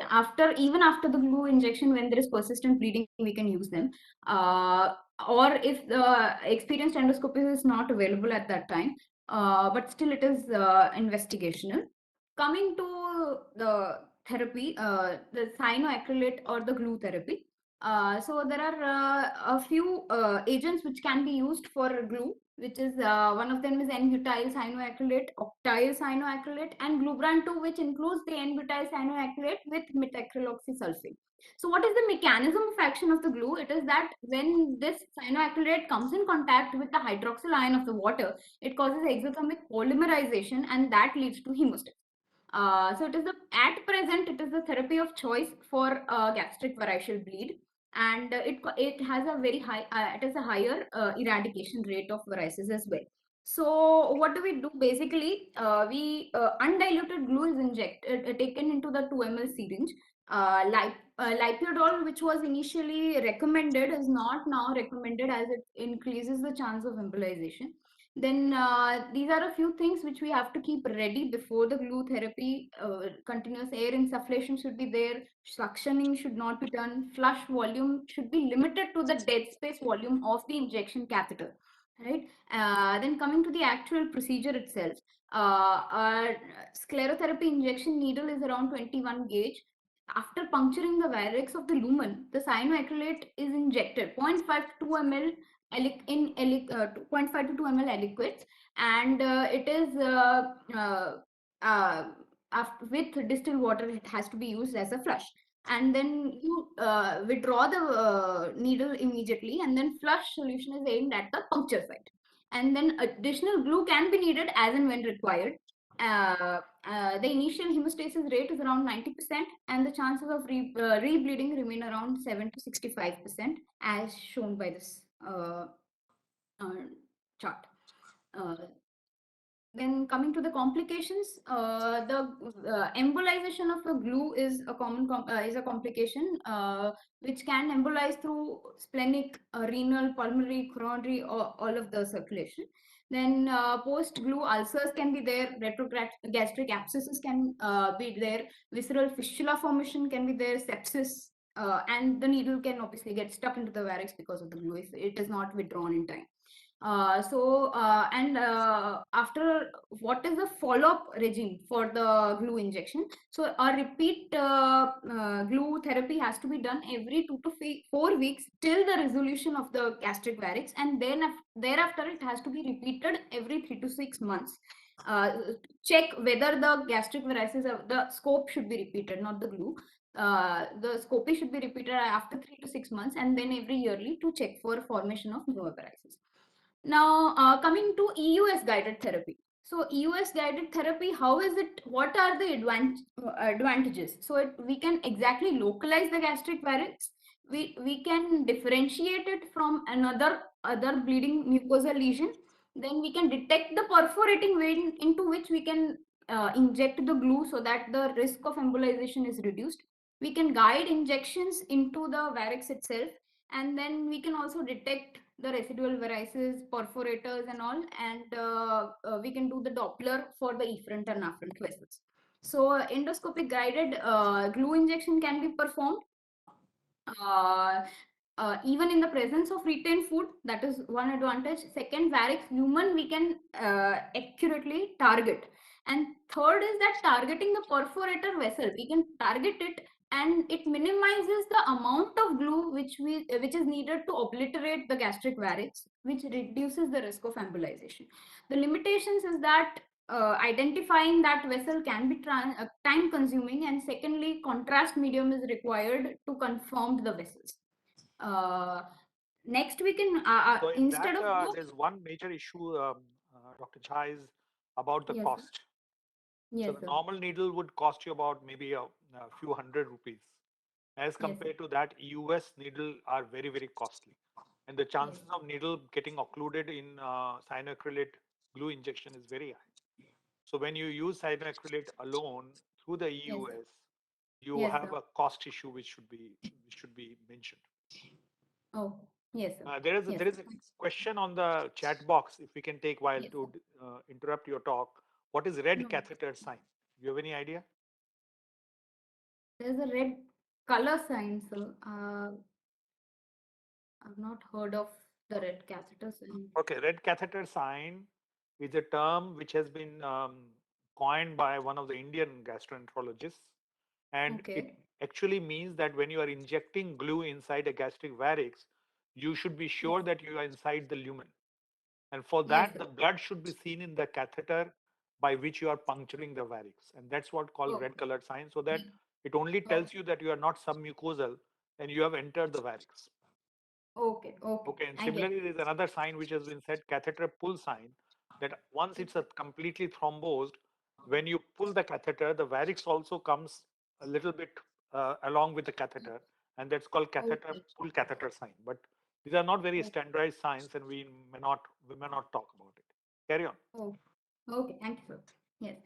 even after the glue injection, when there is persistent bleeding, we can use them. Or if the experienced endoscopist is not available at that time, but still it is investigational. Coming to the therapy, the cyanoacrylate or the glue therapy. So there are a few agents which can be used for glue, which is one of them is N-butyl cyanoacrylate, octyl cyanoacrylate, and Brto, which includes the N-butyl cyanoacrylate with metacryloxysulfate. So what is the mechanism of action of the glue? It is that when this cyanoacrylate comes in contact with the hydroxyl ion of the water, it causes exothermic polymerization, and that leads to hemostasis. So it is at present it is the therapy of choice for gastric variceal bleed, and it has a very high it has a higher eradication rate of varices as well. So what do we do? Basically, we undiluted glue is injected taken into the 2 ml syringe. Lipiodol, which was initially recommended, is not now recommended as it increases the chance of embolization. Then these are a few things which we have to keep ready before the glue therapy. Continuous air insufflation should be there. Suctioning should not be done. Flush volume should be limited to the dead space volume of the injection catheter. Right. Then coming to the actual procedure itself, our sclerotherapy injection needle is around 21 gauge. After puncturing the varix of the lumen, the cyanoacrylate is injected 0.5 to 2 ml 2.5 to 2 ml aliquots, and it is with distilled water. It has to be used as a flush, and then you withdraw the needle immediately, and then flush solution is aimed at the puncture site, and then additional glue can be needed as and when required. The initial hemostasis rate is around 90%, and the chances of rebleeding remain around 7 to 65%, as shown by this chart. Then coming to the complications, the embolization of a glue is a common is a complication which can embolize through splenic, renal, pulmonary, coronary, or all of the circulation. Then post-glue ulcers can be there, retrogastric abscesses can be there, visceral fistula formation can be there, sepsis, and the needle can obviously get stuck into the varix because of the glue if it is not withdrawn in time. After, what is the follow-up regime for the glue injection? So a repeat glue therapy has to be done every 2 to 4 weeks till the resolution of the gastric varix, and then thereafter it has to be repeated every 3 to 6 months. Check whether the gastric varices, the scope should be repeated, not the glue. The scopy should be repeated after 3 to 6 months, and then every yearly to check for formation of newer varices. Now, coming to EUS guided therapy. So, EUS guided therapy, how is it? What are the advantages? So, we can exactly localize the gastric varix. We can differentiate it from other bleeding mucosal lesion. Then we can detect the perforating vein into which we can inject the glue so that the risk of embolization is reduced. We can guide injections into the varix itself, and then we can also detect the residual varices, perforators, and all, and we can do the Doppler for the efferent and afferent vessels. So endoscopic guided glue injection can be performed even in the presence of retained food. That is one advantage. Second, varix lumen we can accurately target, and third is that targeting the perforator vessel, we can target it, and it minimizes the amount of glue which is needed to obliterate the gastric varix, which reduces the risk of embolization. The limitations is that identifying that vessel can be time consuming, and secondly, contrast medium is required to conform the vessels. Next we can So in instead that, of there's one major issue, Dr. Jha, is about the Yes, sir. cost. Yes, So the sir. normal needle would cost you about maybe a few hundred rupees. As Yes, compared to that, US needle are very, very costly. And the chances of needle getting occluded in cyanoacrylate glue injection is very high. So when you use cyanoacrylate alone through the Yes, sir. EUS, you Yes, have sir. a cost issue which should be mentioned. Oh, yes, sir. There is Yes, a question on the chat box. If we can take while Yes, to interrupt your talk. What is red no, catheter sign? Do you have any idea? there's a red color sign, sir. I've not heard of the red catheter sign. Okay, red catheter sign is a term which has been coined by one of the Indian gastroenterologists, and it Okay. actually means that when you are injecting glue inside a gastric varix, you should be sure that you are inside the lumen. And for Yes, that, sir. the blood should be seen in the catheter by which you are puncturing the varix. And that's what called Oh, red colored sign, so that It only tells you that you are not submucosal and you have entered the varix. Okay. Okay, and I get similarly, there's another sign which has been said, catheter pull sign, that once it's a completely thrombosed, when you pull the catheter, the varix also comes a little bit along with the catheter, and that's called catheter Okay. pull catheter sign. But these are not very standardized signs, and we may not talk about it. Carry on. Oh, okay. Thank you, sir. Yes.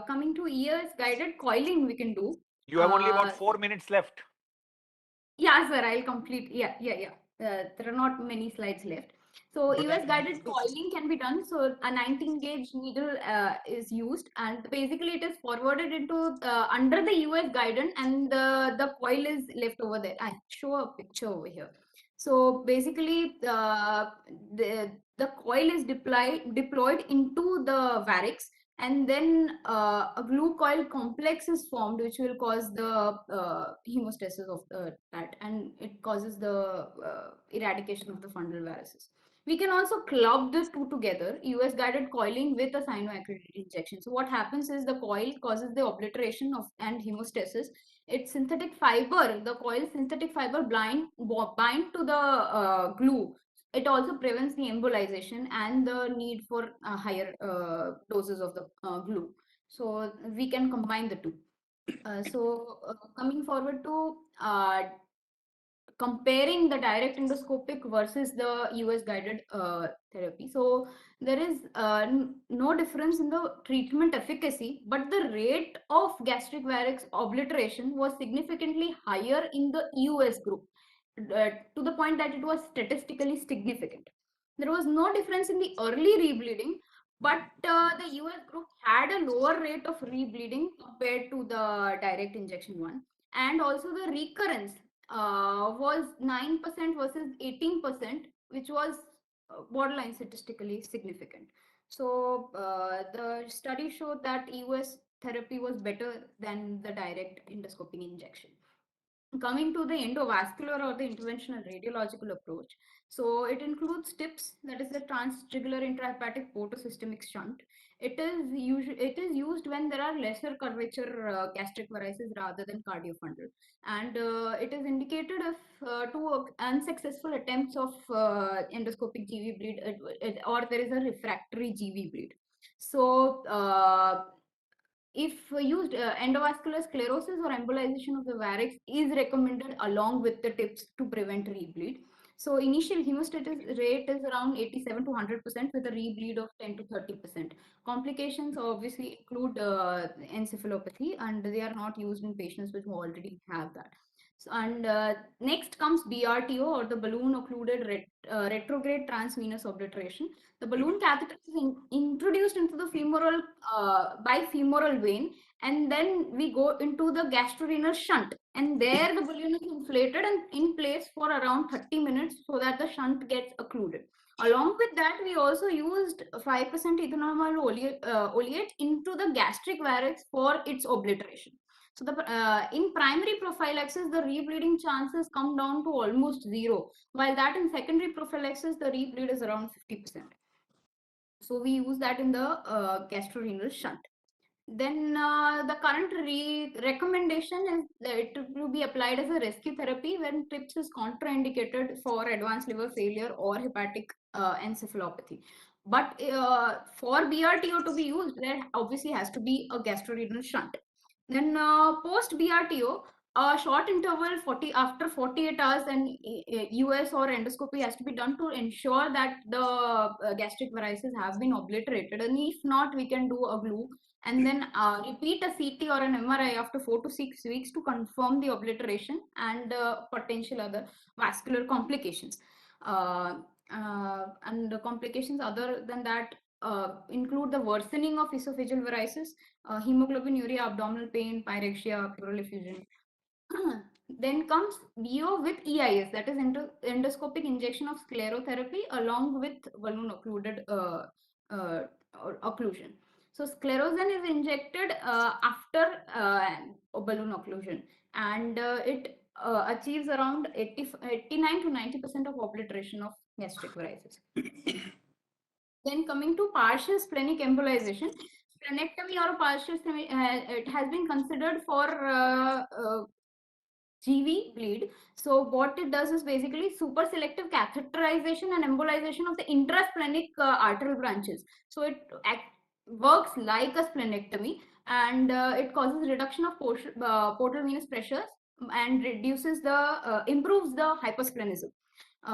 Coming to ES guided coiling, we can do. You have only about Uh, 4 minutes left. Yeah, sir, I'll complete. Yeah. There are not many slides left. So But US guided coiling can be done. So a 19 gauge needle is used, and basically it is forwarded into under the US guidance, and the coil is left over there. I show a picture over here. So basically, the coil is deployed into the varix, and then a glue coil complex is formed, which will cause the hemostasis of that, and it causes the eradication of the fundal varices. We can also club the two together, US guided coiling with a cyanoacrylate injection. So what happens is the coil causes the obliteration of and hemostasis. It's synthetic fiber, the coil synthetic fiber bind to the glue. It also prevents the embolization and the need for higher doses of the glue. So we can combine the two. Coming forward to comparing the direct endoscopic versus the US guided therapy. So there is no difference in the treatment efficacy, but the rate of gastric varix obliteration was significantly higher in the US group, to the point that it was statistically significant. There was no difference in the early rebleeding, but the US group had a lower rate of rebleeding compared to the direct injection one. And also the recurrence was 9% versus 18%, which was borderline statistically significant. So the study showed that US therapy was better than the direct endoscopic injection. Coming to the endovascular or the interventional radiological approach, so it includes TIPS, that is the transjugular intrahepatic portosystemic shunt. It is used when there are lesser curvature gastric varices rather than cardiofundal, and it is indicated if two unsuccessful attempts of endoscopic GV bleed or there is a refractory GV bleed. So if used, endovascular sclerosis or embolization of the varix is recommended along with the tips to prevent rebleed. So initial hemostasis rate is around 87 to 100% with a rebleed of 10 to 30%. Complications obviously include encephalopathy, and they are not used in patients which already have that. So, and next comes BRTO, or the balloon occluded retrograde transvenous obliteration. The balloon catheter is introduced into the femoral bifemoral vein, and then we go into the gastrorenal shunt, and there the balloon is inflated and in place for around 30 minutes so that the shunt gets occluded. Along with that, we also used 5% ethanolamyl oleate into the gastric varix for its obliteration. So in primary prophylaxis, the rebleeding chances come down to almost zero, while that in secondary prophylaxis, the rebleed is around 50%. So we use that in the gastrorenal shunt. Then the current recommendation is that it will be applied as a rescue therapy when TRIPS is contraindicated for advanced liver failure or hepatic encephalopathy. But for BRTO to be used, there obviously has to be a gastrorenal shunt. Then post BRTO, a short interval after 48 hours and US or endoscopy has to be done to ensure that the gastric varices have been obliterated, and if not, we can do a glue and then repeat a CT or an MRI after 4 to 6 weeks to confirm the obliteration and potential other vascular complications. And the complications other than that include the worsening of esophageal varices, hemoglobinuria, abdominal pain, pyrexia, pleural effusion. Then comes BO with EIS, that is endoscopic injection of sclerotherapy along with balloon occluded occlusion. So sclerosant is injected after balloon occlusion, and it achieves around 89 to 90% of obliteration of gastric varices. Then coming to partial splenic embolization. splenectomy or partial it has been considered for GV bleed. So what it does is basically super selective catheterization and embolization of the intrasplenic arterial branches. So it works like a splenectomy, and it causes reduction of portal venous pressures and reduces the improves the hypersplenism.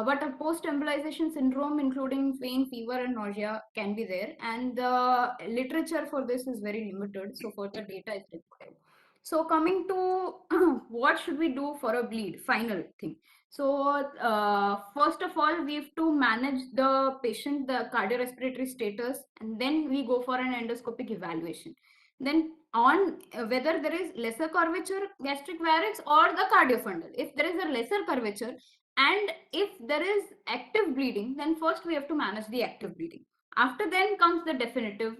But a post-embolization syndrome, including pain, fever, and nausea, can be there. And the literature for this is very limited, so further data is required. So coming to what should we do for a bleed, final thing. So first of all, we have to manage the patient, the cardiorespiratory status, and then we go for an endoscopic evaluation. Then on whether there is lesser curvature, gastric varix, or the cardiofundal. If there is a lesser curvature, and if there is active bleeding, then first we have to manage the active bleeding. After then comes the definitive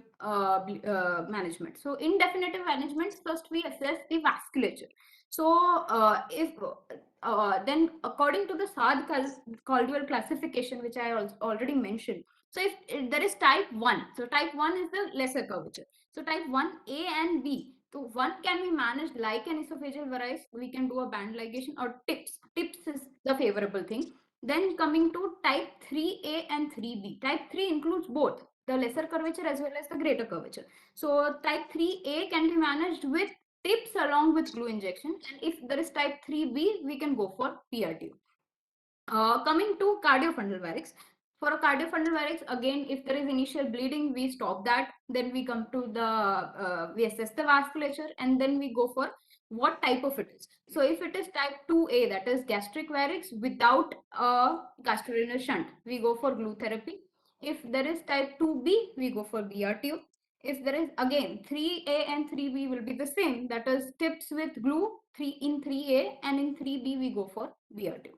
management. So in definitive management, first we assess the vasculature. So if then according to the Caldwell classification, which I already mentioned, so if there is type 1, so type 1 is the lesser curvature. So type 1A and B. So one can be managed like an esophageal varice. We can do a band ligation or tips. Tips is the favorable thing. Then coming to type 3A and 3B. Type 3 includes both the lesser curvature as well as the greater curvature. So type 3A can be managed with tips along with glue injection. And if there is type 3B, we can go for PRTO. Coming to cardiofundal varix. For a cardiofundal varix, again, if there is initial bleeding, we stop that. Then we come to the, we assess the vasculature, and then we go for what type of it is. So if it is type 2A, that is gastric varix without a gastrorenal shunt, we go for glue therapy. If there is type 2B, we go for BRTO. If there is, again, 3A and 3B will be the same, that is tips with glue in 3A, and in 3B we go for BRTO.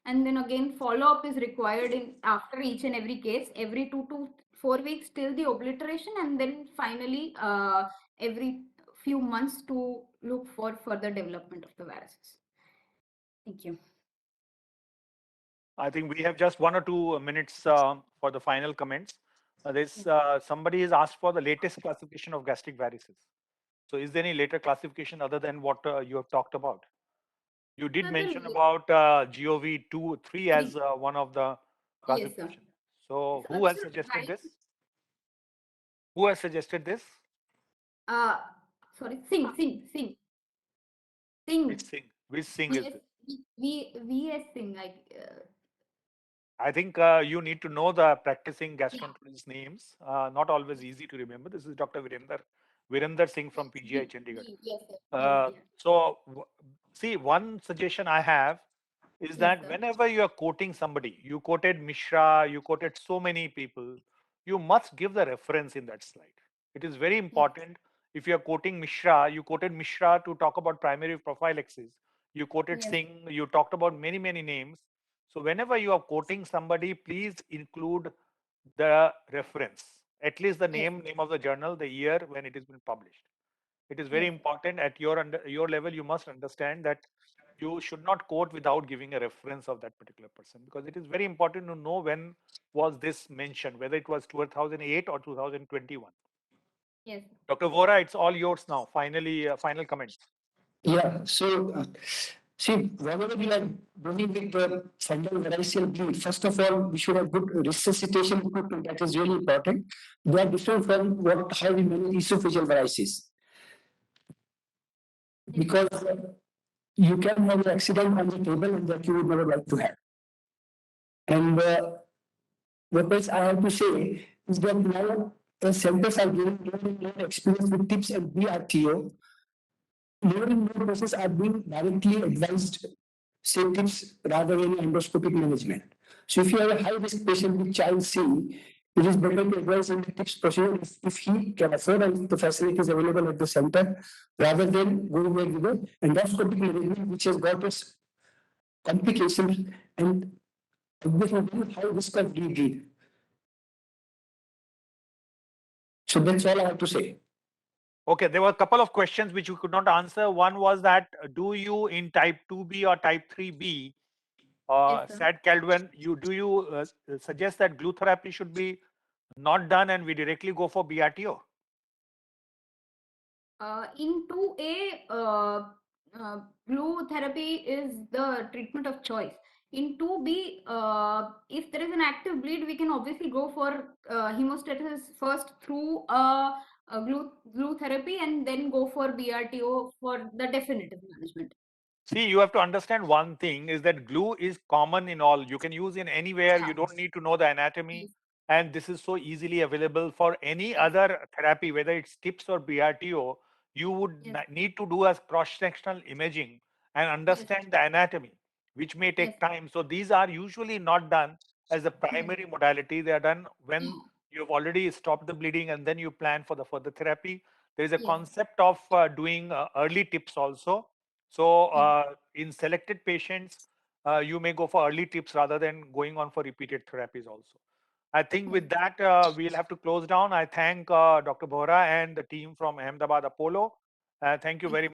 And then again, follow-up is required in after each and every case, every 2 to 4 weeks till the obliteration, and then finally every few months to look for further development of the varices. Thank you. I think we have just 1 or 2 minutes for the final comments. Somebody has asked for the latest classification of gastric varices. So is there any later classification other than what you have talked about? You did mention about GOV 2, 3 as one of the classification. So who has suggested this? Who has suggested this? Sorry, Singh. Which Singh is this? VS Singh, like. I think you need to know the practicing gastroenterologist names. Not always easy to remember. This is Dr. Virender Singh from PGI Chandigarh. Yes, So see, one suggestion I have is that whenever you are quoting somebody, you quoted Mishra, you quoted so many people, you must give the reference in that slide. It is very important. If you are quoting Mishra, you quoted Mishra to talk about primary prophylaxis. You quoted Singh, you talked about many, many names. So whenever you are quoting somebody, please include the reference, at least the name of the journal, the year when it has been published. It is very important at your level. You must understand that you should not quote without giving a reference of that particular person, because it is very important to know when was this mentioned, whether it was 2008 or 2021. Yes. Dr. Vora, it's all yours now. Finally, final comments. Yeah, so see, whenever we are dealing with the fundal variceal bleed, first of all, we should have good resuscitation equipment. That is really important. They are different from how we manage esophageal varices. Because you can have an accident on the table and that you would never like to have. And what else I have to say is that now centers are giving more experience with tips and BRTO. More and more cases are being directly advised, say tips rather than endoscopic management. So if you have a high risk patient with child C, it is better to advise in the tips procedure if he can afford and the facility is available at the center, rather than going there with the endoscopic management, which has got its complications and high risk of bleed. So that's all I have to say. Okay, there were a couple of questions which you could not answer. One was that do you in type 2B or type 3B, said Caldwell, do you suggest that glue therapy should be not done and we directly go for BRTO? In 2A, glue therapy is the treatment of choice. In 2B, if there is an active bleed, we can obviously go for hemostasis first through glue therapy and then go for BRTO for the definitive management. See, you have to understand one thing is that glue is common in all. You can use in anywhere. You don't need to know the anatomy. Yes. And this is so easily available for any other therapy, whether it's TIPS or BRTO. You would Yes. need to do a cross-sectional imaging and understand the anatomy, which may take Yes. time. So these are usually not done as the primary modality. They are done when you've already stopped the bleeding and then you plan for the further therapy. There is a Yes. concept of doing early TIPS also. So in selected patients, you may go for early tips rather than going on for repeated therapies also. I think with that, we'll have to close down. I thank Dr. Bohra and the team from Ahmedabad Apollo. Thank you very much.